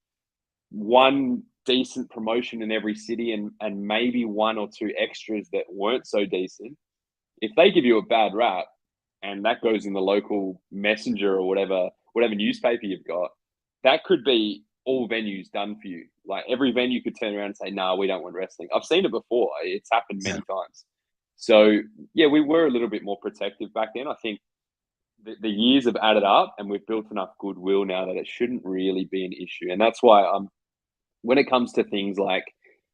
Speaker 2: decent promotion in every city and maybe one or two extras that weren't so decent. If they give you a bad rap and that goes in the local messenger or whatever newspaper you've got, that could be all venues done for you. Like every venue could turn around and say, "No, we don't want wrestling." I've seen it before. It's happened many times. So yeah, we were a little bit more protective back then. I think the years have added up, and we've built enough goodwill now that it shouldn't really be an issue. And that's why when it comes to things like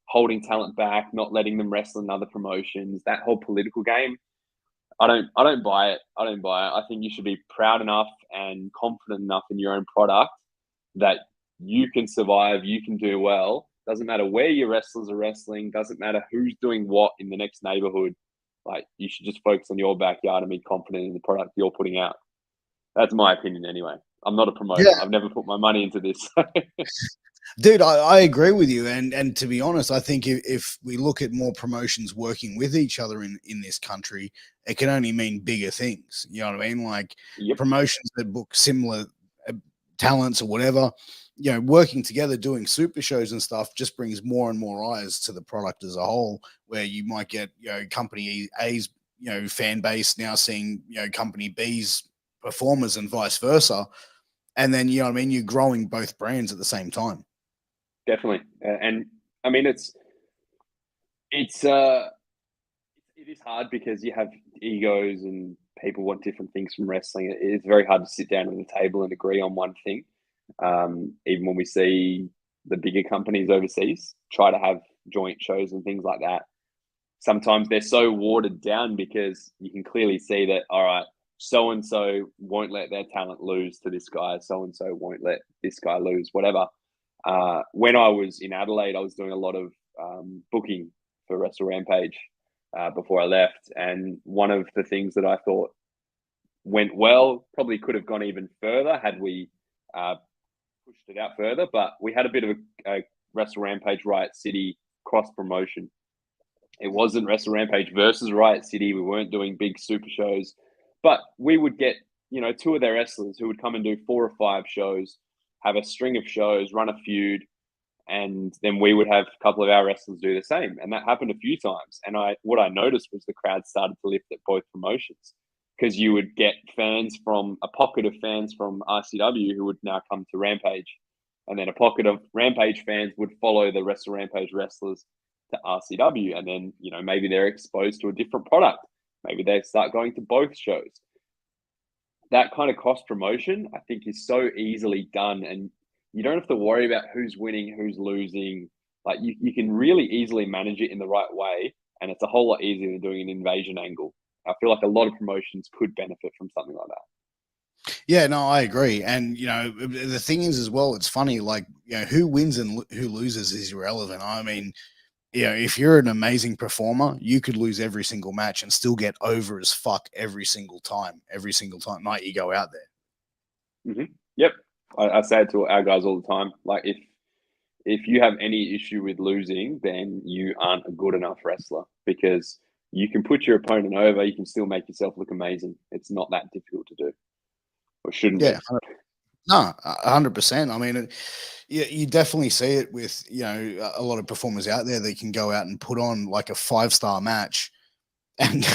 Speaker 2: holding talent back, not letting them wrestle in other promotions, that whole political game, I don't buy it. I don't buy it. I think you should be proud enough and confident enough in your own product that you can survive, you can do well. Doesn't matter where your wrestlers are wrestling, doesn't matter who's doing what in the next neighborhood. Like, you should just focus on your backyard and be confident in the product you're putting out. That's my opinion anyway. I'm not a promoter. Yeah. I've never put my money into this.
Speaker 3: Dude, I agree with you. And to be honest, I think if we look at more promotions working with each other in this country, it can only mean bigger things. You know what I mean? Like promotions that book similar talents or whatever, you know, working together, doing super shows and stuff just brings more and more eyes to the product as a whole, where you might get, you know, company A's, you know, fan base now seeing, you know, company B's performers and vice versa. And then, you know what I mean? You're growing both brands at the same time.
Speaker 2: Definitely. And I mean, it is hard because you have egos and people want different things from wrestling. It's very hard to sit down at the table and agree on one thing. Even when we see the bigger companies overseas try to have joint shows and things like that, sometimes they're so watered down because you can clearly see that, all right, so-and-so won't let their talent lose to this guy. So-and-so won't let this guy lose, whatever. When I was in Adelaide, I was doing a lot of booking for Wrestle Rampage before I left. And one of the things that I thought went well, probably could have gone even further had we pushed it out further, but we had a bit of a Wrestle Rampage Riot City cross promotion. It wasn't Wrestle Rampage versus Riot City. We weren't doing big super shows, but we would get, you know, two of their wrestlers who would come and do 4 or 5 shows, have a string of shows, run a feud, and then we would have a couple of our wrestlers do the same. And that happened a few times. And what I noticed was the crowd started to lift at both promotions, because you would get fans from a pocket of fans from RCW who would now come to Rampage. And then a pocket of Rampage fans would follow the Wrestle Rampage wrestlers to RCW. And then, you know, maybe they're exposed to a different product. Maybe they start going to both shows. That kind of cross promotion, I think, is so easily done, and you don't have to worry about who's winning, who's losing. Like, you can really easily manage it in the right way, and it's a whole lot easier than doing an invasion angle. I feel like a lot of promotions could benefit from something like that.
Speaker 3: Yeah, no, I agree. And, you know, the thing is as well, it's funny, like, you know, who wins and who loses is irrelevant. I mean, if you're an amazing performer, you could lose every single match and still get over as fuck every single time night you go out there.
Speaker 2: Mm-hmm. Yep. I say it to our guys all the time. Like, if you have any issue with losing, then you aren't a good enough wrestler, because you can put your opponent over, you can still make yourself look amazing. It's not that difficult to do, or shouldn't be.
Speaker 3: No, 100%. I mean, you definitely see it with, a lot of performers out there that can go out and put on like a 5-star match and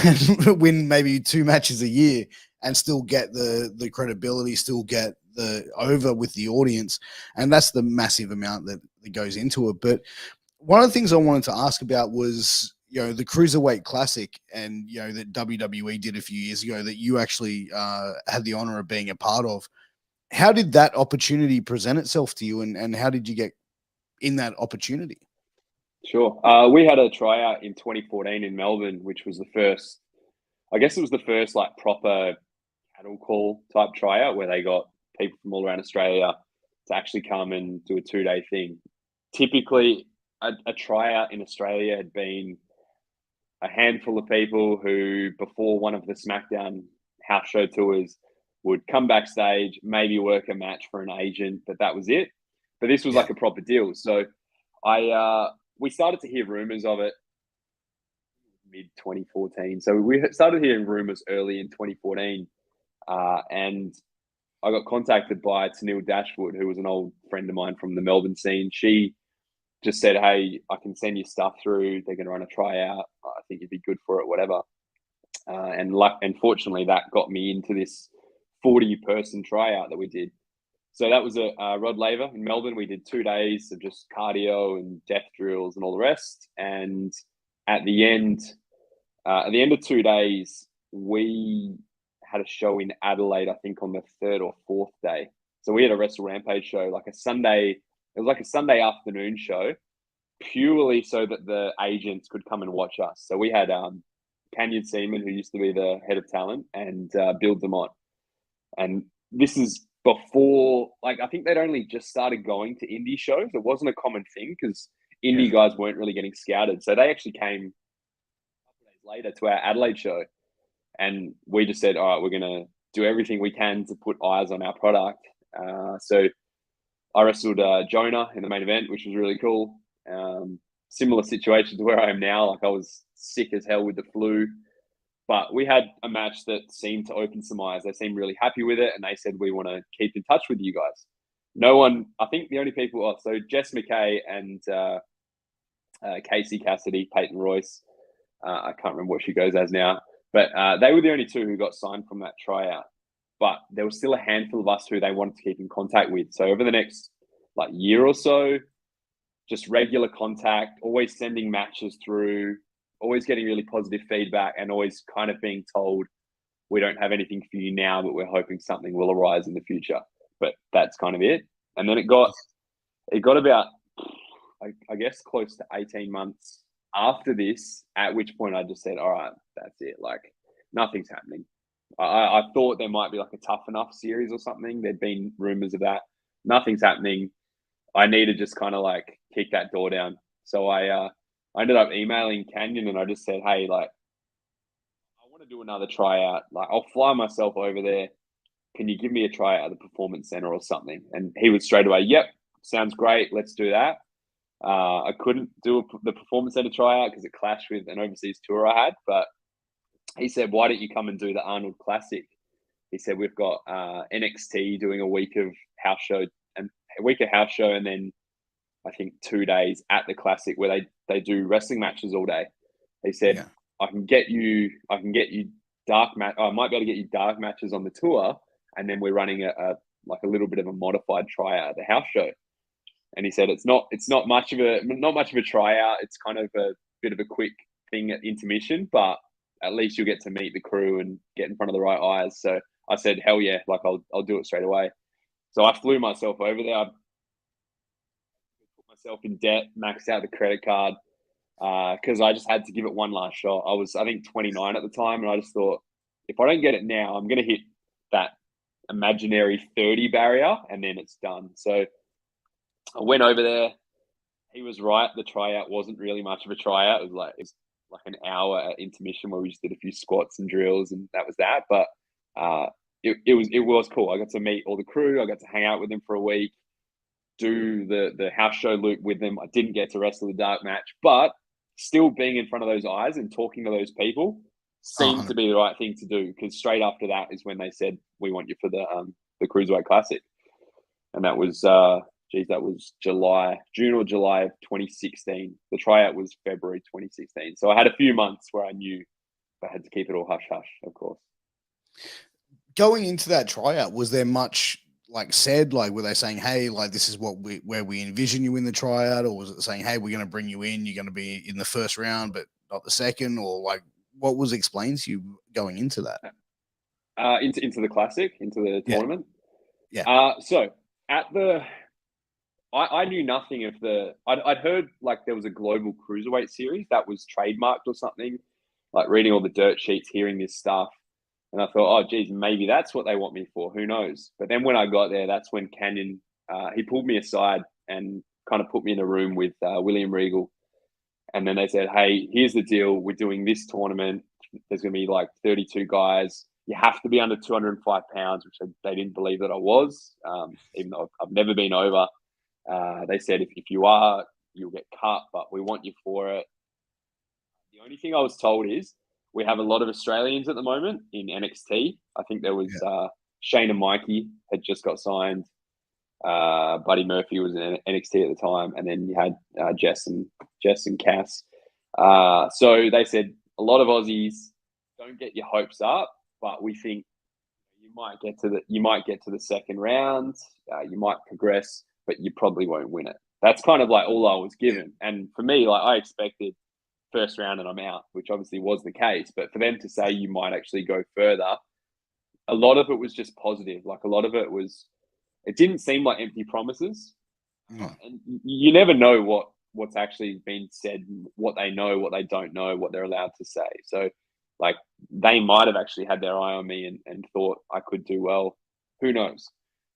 Speaker 3: win maybe 2 matches a year and still get the credibility, still get the over with the audience. And that's the massive amount that goes into it. But one of the things I wanted to ask about was, the Cruiserweight Classic, and, that WWE did a few years ago that you actually had the honor of being a part of. How did that opportunity present itself to you, and how did you get in that opportunity?
Speaker 2: Sure. We had a tryout in 2014 in Melbourne, which was the first, I guess it was the first like proper cattle call type tryout where they got people from all around Australia to actually come and do a 2-day thing. Typically, a tryout in Australia had been a handful of people who, before one of the SmackDown house show tours, would come backstage, maybe work a match for an agent, but that was it. But this was like a proper deal. So we started to hear rumors of it mid 2014. So we started hearing rumors early in 2014. And I got contacted by Tennille Dashwood, who was an old friend of mine from the Melbourne scene. She just said, hey, I can send you stuff through. They're going to run a tryout. I think you'd be good for it, whatever. And fortunately, that got me into this 40-person tryout that we did. So that was a Rod Laver in Melbourne. We did 2 days of just cardio and death drills and all the rest. And at the end of 2 days, we had a show in Adelaide, I think on the 3rd or 4th day. So we had a Wrestle Rampage show, like a Sunday. It was like a Sunday afternoon show, purely so that the agents could come and watch us. So we had Canyon Seaman, who used to be the head of talent, and Bill DeMott. And this is before, like, I think they'd only just started going to indie shows. It wasn't a common thing because indie guys weren't really getting scouted. So they actually came a couple of days later to our Adelaide show. And we just said, all right, we're going to do everything we can to put eyes on our product. So I wrestled Jonah in the main event, which was really cool. Similar situation to where I am now. Like, I was sick as hell with the flu. But we had a match that seemed to open some eyes. They seemed really happy with it, and they said, we want to keep in touch with you guys. No one, I think the only people, so Jess McKay and Casey Cassidy, Peyton Royce, I can't remember what she goes as now, but they were the only 2 who got signed from that tryout. But there was still a handful of us who they wanted to keep in contact with. So over the next year or so, just regular contact, always sending matches through, always getting really positive feedback, and always kind of being told, we don't have anything for you now, but we're hoping something will arise in the future. But that's kind of it. And then it got about, I guess, close to 18 months after this, at which point I just said, all right, that's it. Like, nothing's happening. I thought there might be like a Tough Enough series or something. There'd been rumors of that. Nothing's happening. I need to just kind of like kick that door down. So I ended up emailing Canyon, and I just said, hey, like, I want to do another tryout. Like, I'll fly myself over there. Can you give me a tryout at the Performance Center or something? And he was straight away, yep, sounds great. Let's do that. I couldn't do the Performance Center tryout because it clashed with an overseas tour I had. But he said, why don't you come and do the Arnold Classic? He said, we've got NXT doing a week of house show, and then I think 2 days at the Classic where they do wrestling matches all day. He said, I might be able to get you dark matches on the tour, and then we're running a little bit of a modified tryout at the house show. And he said, it's not much of a tryout. It's kind of a bit of a quick thing at intermission, but at least you'll get to meet the crew and get in front of the right eyes. So I said, hell yeah, like I'll do it straight away. So I flew myself over there. I put myself in debt, maxed out the credit card because I just had to give it one last shot. I was, I think, 29 at the time, and I just thought, if I don't get it now, I'm going to hit that imaginary 30 barrier, and then it's done. So I went over there, he was right. The tryout wasn't really much of a tryout. It was like an hour at intermission where we just did a few squats and drills, and that was that. But it was cool. I got to meet all the crew. I got to hang out with them for a week, do the house show loop with them. I didn't get to wrestle the dark match, but still being in front of those eyes and talking to those people seemed to be the right thing to do, because straight after that is when they said, we want you for the Cruiserweight Classic. And that was that was June or July of 2016. The tryout was February 2016. So I had a few months where I knew I had to keep it all hush hush, of course.
Speaker 3: Going into that tryout, was there much said, were they saying, hey, this is where we envision you in the tryout, or was it saying, hey, we're going to bring you in, you're going to be in the first round but not the second, or what was explained to you going into that?
Speaker 2: Into the classic, into the tournament?
Speaker 3: Yeah.
Speaker 2: So at the I knew nothing of I'd heard there was a global cruiserweight series that was trademarked or something, reading all the dirt sheets, hearing this stuff. And I thought, oh, geez, maybe that's what they want me for. Who knows? But then when I got there, that's when Canyon, he pulled me aside and kind of put me in a room with William Regal. And then they said, hey, here's the deal. We're doing this tournament. There's going to be 32 guys. You have to be under 205 pounds, which they didn't believe that I was, even though I've never been over. They said, if you are, you'll get cut, but we want you for it. The only thing I was told is, we have a lot of Australians at the moment in NXT. I think there was Shane and Mikey had just got signed. Buddy Murphy was in NXT at the time. And then you had Jess and Cass. So they said, a lot of Aussies, don't get your hopes up, but we think you might get to the second round. You might progress, but you probably won't win it. That's kind of all I was given. And for me, I expected first round and I'm out, which obviously was the case. But for them to say you might actually go further, a lot of it was just positive. A lot of it didn't seem like empty promises.
Speaker 3: No.
Speaker 2: And you never know what's actually been said, what they know, what they don't know, what they're allowed to say. So they might have actually had their eye on me and thought I could do well. Who knows?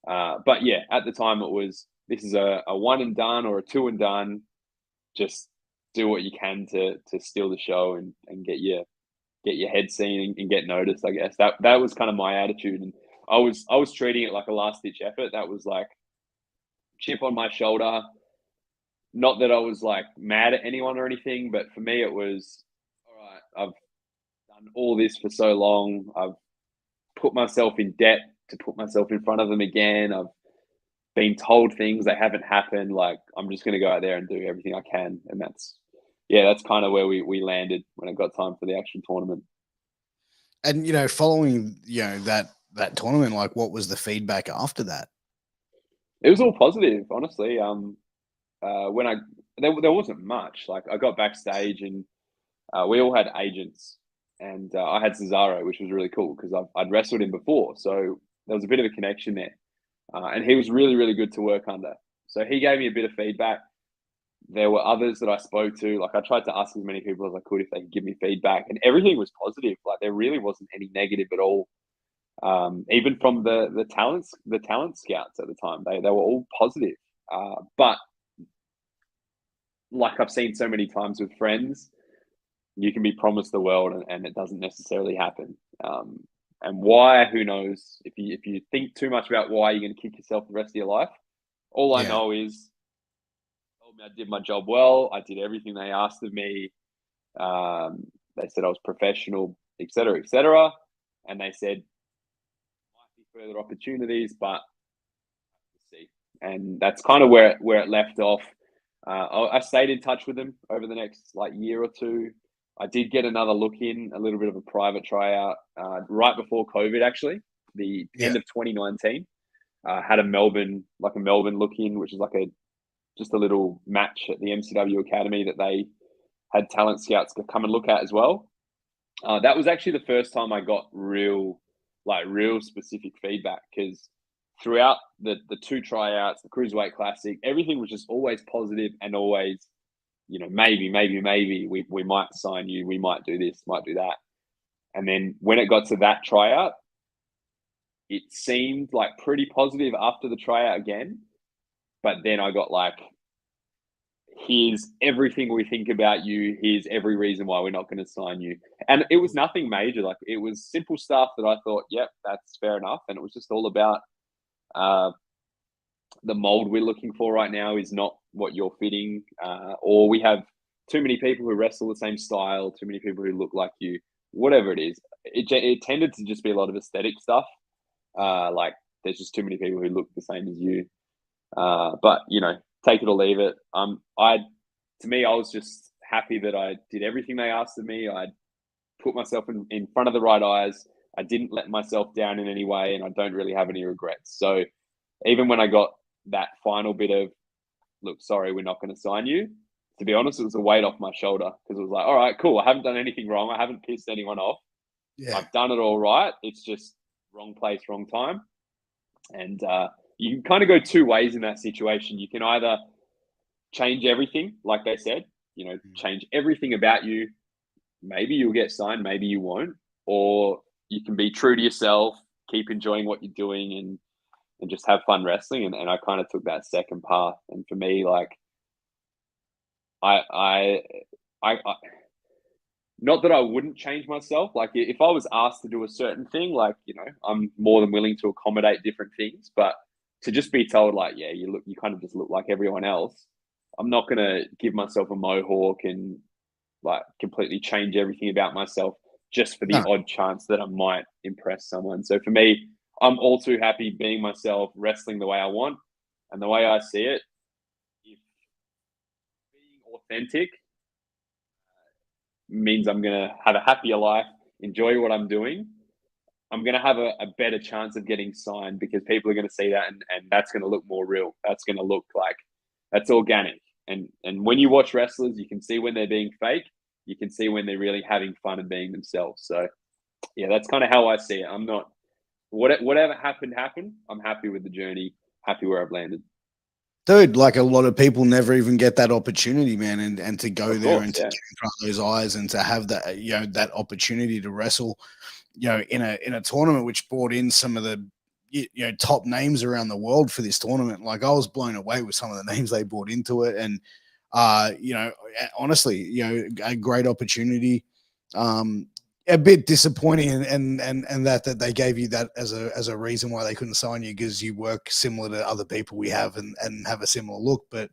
Speaker 2: But yeah, at the time it was, this is a one and done or a two and done. Just do what you can to steal the show and get your head seen and get noticed. I guess that was kind of my attitude, and I was treating it like a last ditch effort. That was chip on my shoulder. Not that I was mad at anyone or anything, but for me it was, all right, I've done all this for so long. I've put myself in debt to put myself in front of them again. I've been told things that haven't happened. I'm just going to go out there and do everything I can. And that's kind of where we landed when it got time for the actual tournament.
Speaker 3: And, following, that tournament, what was the feedback after that?
Speaker 2: It was all positive, honestly. There wasn't much. I got backstage and we all had agents, and I had Cesaro, which was really cool because I'd wrestled him before. So there was a bit of a connection there. And he was really, really good to work under. So he gave me a bit of feedback. There were others that I spoke to. I tried to ask as many people as I could if they could give me feedback, and everything was positive. There really wasn't any negative at all. Even from the talent scouts at the time, they were all positive. But I've seen so many times with friends, you can be promised the world and it doesn't necessarily happen. And why? Who knows? If you think too much about why, you're going to kick yourself the rest of your life. All I know is, told me I did my job well. I did everything they asked of me. They said I was professional, etc., etc. And they said might be further opportunities, but we'll see. And that's kind of where it left off. I stayed in touch with them over the next year or two. I did get another look in, a little bit of a private tryout right before COVID, actually, the end of 2019. Had a Melbourne look in, which is just a little match at the MCW Academy that they had talent scouts come and look at as well. That was actually the first time I got real specific feedback, because throughout the two tryouts, the Cruiserweight Classic, everything was just always positive and always, maybe we might sign you, we might do this, might do that. And then when it got to that tryout, it seemed pretty positive after the tryout again. But then I got here's everything we think about you. Here's every reason why we're not going to sign you. And it was nothing major. Like, it was simple stuff that I thought, yep, that's fair enough. And it was just all about the mold we're looking for right now is not what you're fitting, or we have too many people who wrestle the same style, too many people who look like you, whatever it is. It tended to just be a lot of aesthetic stuff. Like, there's just too many people who look the same as you. But, you know, take it or leave it. To me, I was just happy that I did everything they asked of me. I put myself in front of the right eyes. I didn't let myself down in any way, and I don't really have any regrets. So even when I got that final bit of, look, sorry, we're not going to sign you, to be honest, it was a weight off my shoulder, because it was like, all right, cool. I haven't done anything wrong. I haven't pissed anyone off.
Speaker 3: Yeah.
Speaker 2: I've done it all right. It's just wrong place, wrong time. And you can kind of go two ways in that situation. You can either change everything, like they said, you know, change everything about you. Maybe you'll get signed, maybe you won't. Or you can be true to yourself, keep enjoying what you're doing, and just have fun wrestling. And I kind of took that second path. And for me, like, I not that I wouldn't change myself. Like, if I was asked to do a certain thing, like, you know, I'm more than willing to accommodate different things. But to just be told, like, yeah, you kind of just look like everyone else, I'm not going to give myself a mohawk and, like, completely change everything about myself just for the odd chance that I might impress someone. So for me, I'm all too happy being myself, wrestling the way I want. And the way I see it, if being authentic means I'm going to have a happier life, enjoy what I'm doing, I'm going to have a better chance of getting signed, because people are going to see that, and that's going to look more real. That's going to look like that's organic. And when you watch wrestlers, you can see when they're being fake. You can see when they're really having fun and being themselves. So, yeah, that's kind of how I see it. I'm not, whatever happened. I'm happy with the journey, happy where I've landed.
Speaker 3: Dude, like, a lot of people never even get that opportunity, man, and to go there and to get in front of those eyes and to have that, you know, that opportunity to wrestle, you know, in a tournament which brought in some of the, you know, top names around the world for this tournament. Like, I was blown away with some of the names they brought into it, and you know, honestly, you know, a great opportunity. A bit disappointing, and that they gave you that as a reason why they couldn't sign you, because you work similar to other people we have and have a similar look. But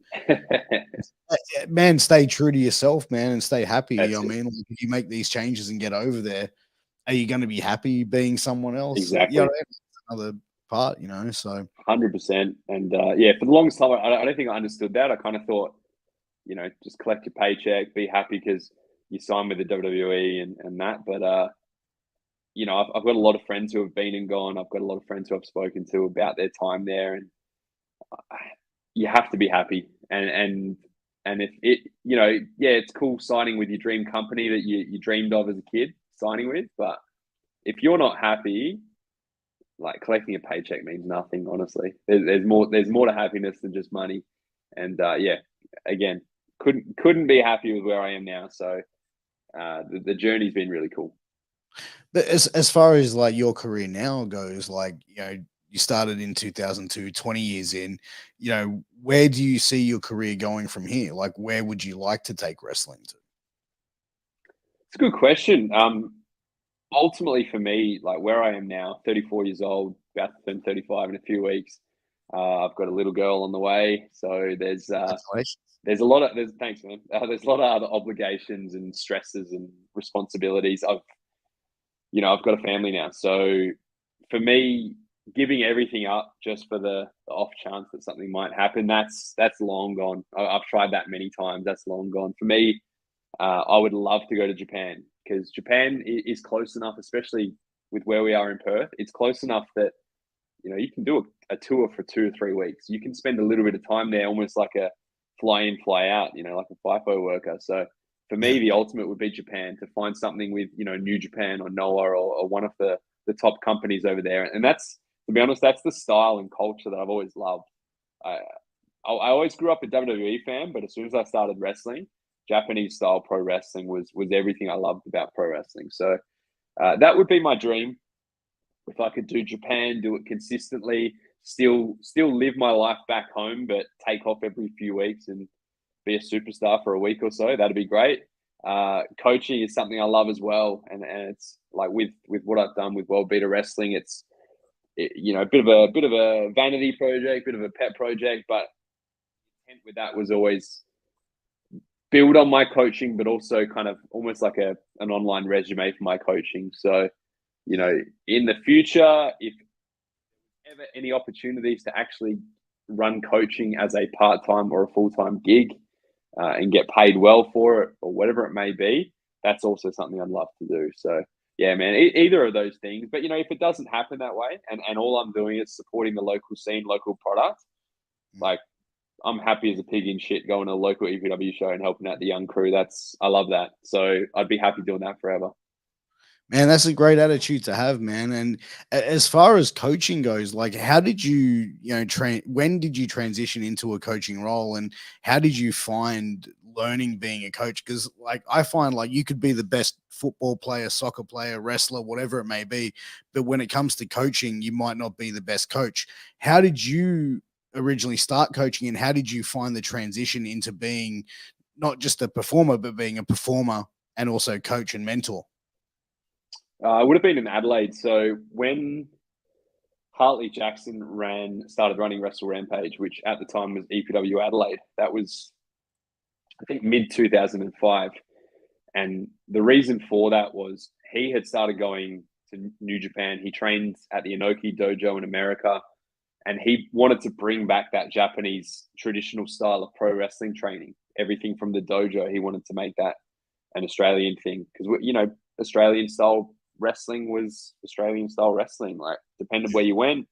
Speaker 3: man, stay true to yourself, man, and stay happy. You know what I mean? Like, if you make these changes and get over there, are you going to be happy being someone else?
Speaker 2: Exactly.
Speaker 3: You know, another part, you know. So
Speaker 2: 100%. And yeah, for the longest time, I don't think I understood that. I kind of thought, you know, just collect your paycheck, be happy because you sign with the WWE and that. But you know, I've got a lot of friends who have been and gone. I've got a lot of friends who I've spoken to about their time there, and you have to be happy. And if it, you know, yeah, it's cool signing with your dream company that you dreamed of as a kid, signing with. But if you're not happy, like, collecting a paycheck means nothing. Honestly, there's more to happiness than just money. And yeah, again, couldn't be happy with where I am now. So the journey's been really cool.
Speaker 3: But as far as, like, your career now goes, like, you know, you started in 2002, 20 years in, you know, where do you see your career going from here? Like, where would you like to take wrestling to?
Speaker 2: It's a good question. Ultimately for me, like, where I am now, 34 years old, about to turn 35 in a few weeks. I've got a little girl on the way. So there's a lot of, thanks, man. There's a lot of other obligations and stresses and responsibilities. I've got a family now. So for me, giving everything up just for the off chance that something might happen, that's long gone. I've tried that many times. That's long gone. For me, I would love to go to Japan, because Japan is close enough, especially with where we are in Perth. It's close enough that, you know, you can do a tour for 2 or 3 weeks. You can spend a little bit of time there, almost like a fly in, fly out, you know, like a FIFO worker. So for me, the ultimate would be Japan, to find something with, you know, New Japan or Noah or one of the top companies over there. And that's, to be honest, that's the style and culture that I've always loved. I always grew up a WWE fan, but as soon as I started wrestling, Japanese style pro wrestling was everything I loved about pro wrestling. So that would be my dream. If I could do Japan, do it consistently, still live my life back home, but take off every few weeks and be a superstar for a week or so. That'd be great. Coaching is something I love as well, and it's like with what I've done with World Beater Wrestling, it's a bit of a vanity project, bit of a pet project, but the intent with that was always build on my coaching, but also kind of almost like an online resume for my coaching. So, in the future, if ever any opportunities to actually run coaching as a part-time or a full-time gig and get paid well for it or whatever it may be, that's also something I'd love to do. So yeah, man, either of those things. But, if it doesn't happen that way and all I'm doing is supporting the local scene, local product, like I'm happy as a pig in shit going to a local EPW show and helping out the young crew. I love that. So I'd be happy doing that forever.
Speaker 3: Man, that's a great attitude to have, man. And as far as coaching goes, like, how did you, when did you transition into a coaching role, and how did you find learning being a coach? Because, like, I find like you could be the best football player, soccer player, wrestler, whatever it may be, but when it comes to coaching, you might not be the best coach. How did you originally start coaching, and how did you find the transition into being not just a performer, but being a performer and also coach and mentor?
Speaker 2: I would have been in Adelaide. So when Hartley Jackson started running Wrestle Rampage, which at the time was EPW Adelaide, that was, I think, mid 2005. And the reason for that was he had started going to New Japan. He trained at the Inoki dojo in America, and he wanted to bring back that Japanese traditional style of pro wrestling training. Everything from the dojo, he wanted to make that an Australian thing, because Australian style wrestling was Australian style wrestling. Like, depended where you went.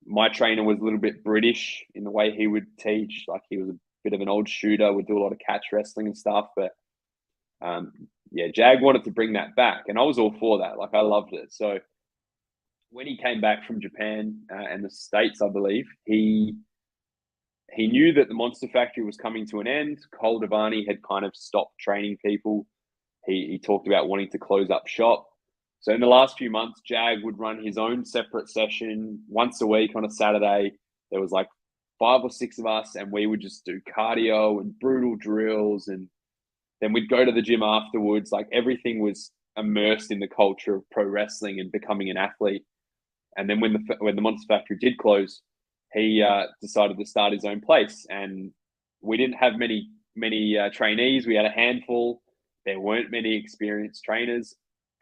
Speaker 2: My trainer was a little bit British in the way he would teach. Like, he was a bit of an old shooter, would do a lot of catch wrestling and stuff. But Jag wanted to bring that back, and I was all for that. Like, I loved it. So when he came back from Japan and the States, I believe, he knew that the Monster Factory was coming to an end. Cole Devani had kind of stopped training people. He talked about wanting to close up shop. So in the last few months, Jag would run his own separate session once a week on a Saturday. There was like 5 or 6 of us, and we would just do cardio and brutal drills. And then we'd go to the gym afterwards. Like, everything was immersed in the culture of pro wrestling and becoming an athlete. And then when the Monster Factory did close, he decided to start his own place. And we didn't have many trainees. We had a handful. There weren't many experienced trainers.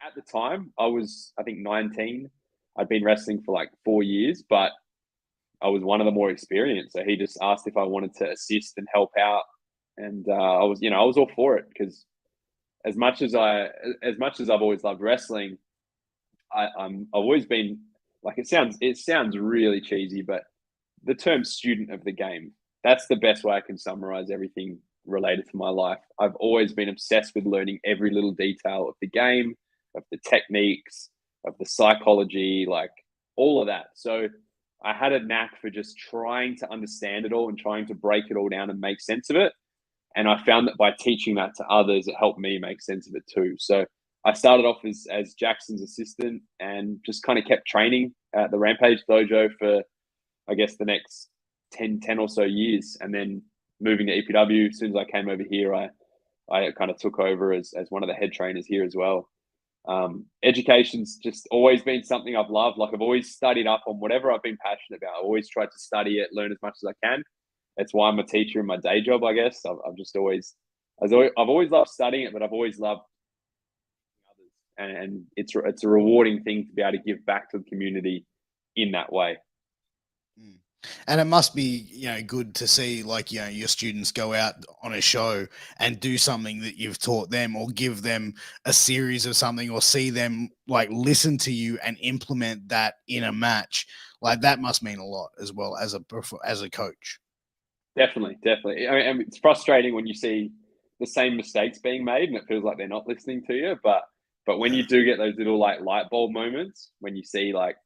Speaker 2: At the time, I was, I think, 19. I'd been wrestling for like 4 years, but I was one of the more experienced. So he just asked if I wanted to assist and help out. And I was all for it, because as much as I've always loved wrestling, I've always been, like, it sounds really cheesy, but the term student of the game, that's the best way I can summarize everything related to my life. I've always been obsessed with learning every little detail of the game, of the techniques, of the psychology, like all of that. So I had a knack for just trying to understand it all and trying to break it all down and make sense of it. And I found that by teaching that to others, it helped me make sense of it too. So I started off as Jackson's assistant and just kind of kept training at the Rampage dojo for, I guess, the next 10 or so years. And then moving to EPW, as soon as I came over here, I kind of took over as one of the head trainers here as well. Education's just always been something I've loved. Like, I've always studied up on whatever I've been passionate about. I've always tried to study it, learn as much as I can. That's why I'm a teacher in my day job, I guess. I've always loved studying it, but I've always loved others. And it's a rewarding thing to be able to give back to the community in that way.
Speaker 3: And it must be, good to see, like, your students go out on a show and do something that you've taught them, or give them a series of something, or see them like listen to you and implement that in a match. Like, that must mean a lot as well as a coach.
Speaker 2: Definitely. I mean, it's frustrating when you see the same mistakes being made and it feels like they're not listening to you. But when you do get those little like light bulb moments, when you see like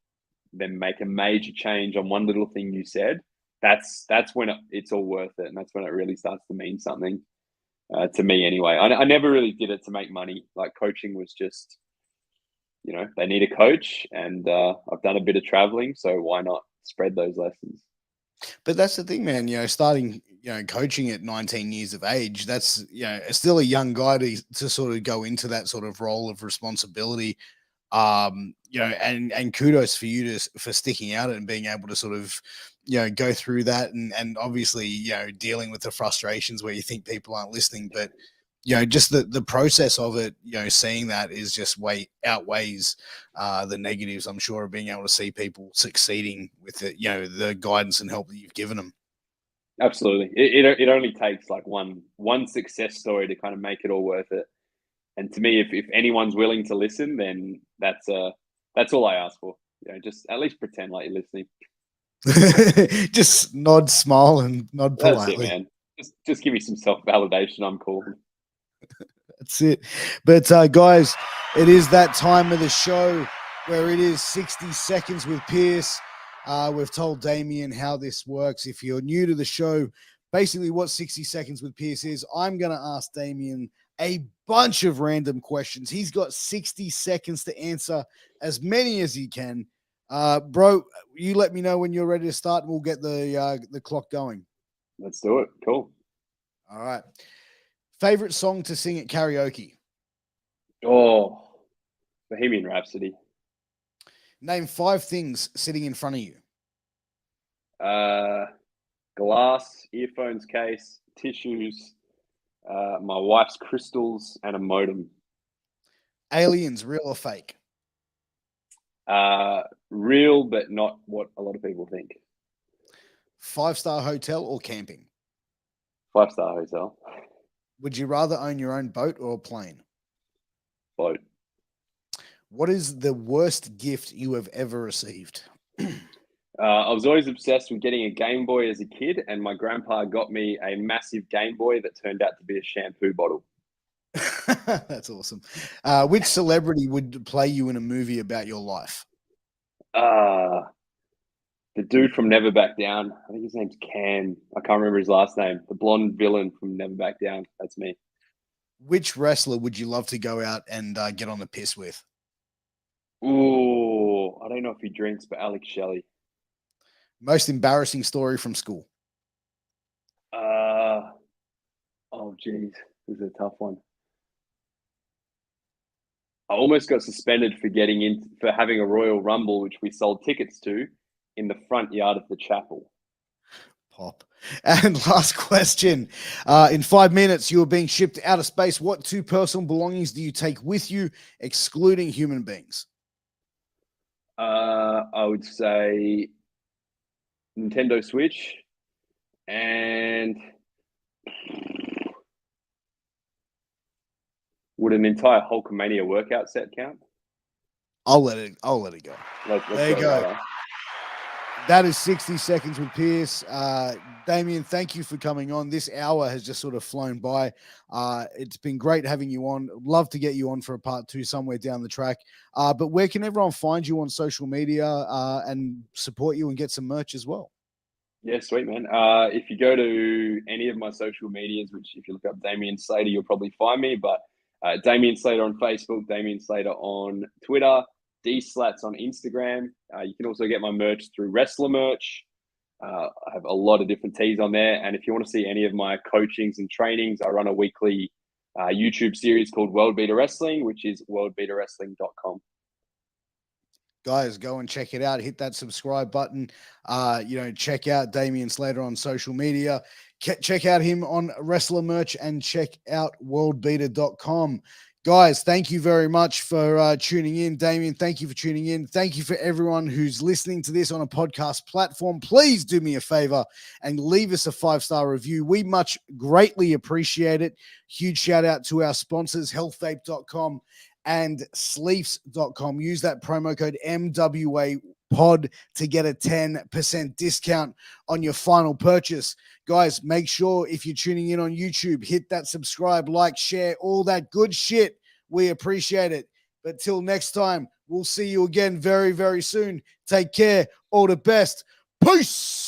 Speaker 2: them make a major change on one little thing you said, that's when it's all worth it, and that's when it really starts to mean something to me. Anyway, I never really did it to make money. Like, coaching was just, they need a coach, and I've done a bit of traveling, so why not spread those lessons?
Speaker 3: But that's the thing, man. Starting, coaching at 19 years of age, that's, still a young guy to sort of go into that sort of role of responsibility. And kudos for you for sticking out and being able to sort of, go through that and obviously, dealing with the frustrations where you think people aren't listening, but just the process of it, seeing that is just outweighs the negatives, I'm sure, of being able to see people succeeding with it, the guidance and help that you've given them.
Speaker 2: Absolutely. It only takes like one success story to kind of make it all worth it. And to me, if anyone's willing to listen, then that's all I ask for. Just at least pretend like you're listening.
Speaker 3: Just nod, smile, and nod politely.
Speaker 2: That's it, man. Just give me some self-validation. I'm cool.
Speaker 3: That's it. But guys, it is that time of the show where it is 60 seconds with Piers. We've told Damian how this works. If you're new to the show, basically what 60 seconds with Piers is, I'm going to ask Damian a bunch of random questions. He's got 60 seconds to answer as many as he can. Bro, you let me know when you're ready to start and we'll get the clock going.
Speaker 2: Let's do it. Cool.
Speaker 3: All right. Favorite song to sing at karaoke?
Speaker 2: Oh, Bohemian Rhapsody.
Speaker 3: Name 5 things sitting in front of you.
Speaker 2: Glass, earphones case, tissues, my wife's crystals, and a modem.
Speaker 3: Aliens, real or fake?
Speaker 2: Real, but not what a lot of people think.
Speaker 3: 5-star hotel or camping?
Speaker 2: 5-star hotel.
Speaker 3: Would you rather own your own boat or a plane?
Speaker 2: Boat.
Speaker 3: What is the worst gift you have ever received?
Speaker 2: I was always obsessed with getting a Game Boy as a kid, and my grandpa got me a massive Game Boy that turned out to be a shampoo bottle.
Speaker 3: That's awesome. Which celebrity would play you in a movie about your life?
Speaker 2: The dude from Never Back Down. I think his name's Cam. I can't remember his last name. The blonde villain from Never Back Down. That's me.
Speaker 3: Which wrestler would you love to go out and get on the piss with?
Speaker 2: Ooh, I don't know if he drinks, but Alex Shelley.
Speaker 3: Most embarrassing story from school?
Speaker 2: Oh, geez. This is a tough one. I almost got suspended for having a Royal Rumble, which we sold tickets to in the front yard of the chapel.
Speaker 3: Pop. And last question. In 5 minutes, you are being shipped out of space. What 2 personal belongings do you take with you, excluding human beings?
Speaker 2: I would say Nintendo Switch and would an entire Hulkamania workout set count?
Speaker 3: I'll let it go. There you go.
Speaker 2: Right.
Speaker 3: That is 60 seconds with Piers. Damian, thank you for coming on. This hour has just sort of flown by. It's been great having you on. Love to get you on for a part 2 somewhere down the track. But where can everyone find you on social media and support you and get some merch as well?
Speaker 2: Yeah, sweet, man. If you go to any of my social medias, which if you look up Damian Slater, you'll probably find me. But Damian Slater on Facebook, Damian Slater on Twitter, D-Slats on Instagram. You can also get my merch through Wrestler Merch. I have a lot of different tees on there. And if you want to see any of my coachings and trainings, I run a weekly YouTube series called World Beater Wrestling, which is worldbeaterwrestling.com.
Speaker 3: Guys, go and check it out. Hit that subscribe button. Check out Damian Slater on social media. Check out him on Wrestler Merch and check out worldbeater.com. Guys, thank you very much for tuning in. Damian, thank you for tuning in. Thank you for everyone who's listening to this on a podcast platform. Please do me a favor and leave us a 5-star review. We much greatly appreciate it. Huge shout out to our sponsors, healthvape.com and sleeps.com. Use that promo code MWAPOD to get a 10% discount on your final purchase. Guys, make sure if you're tuning in on YouTube, hit that subscribe, like, share, all that good shit. We appreciate it. But till next time, we'll see you again very, very soon. Take care. All the best. Peace.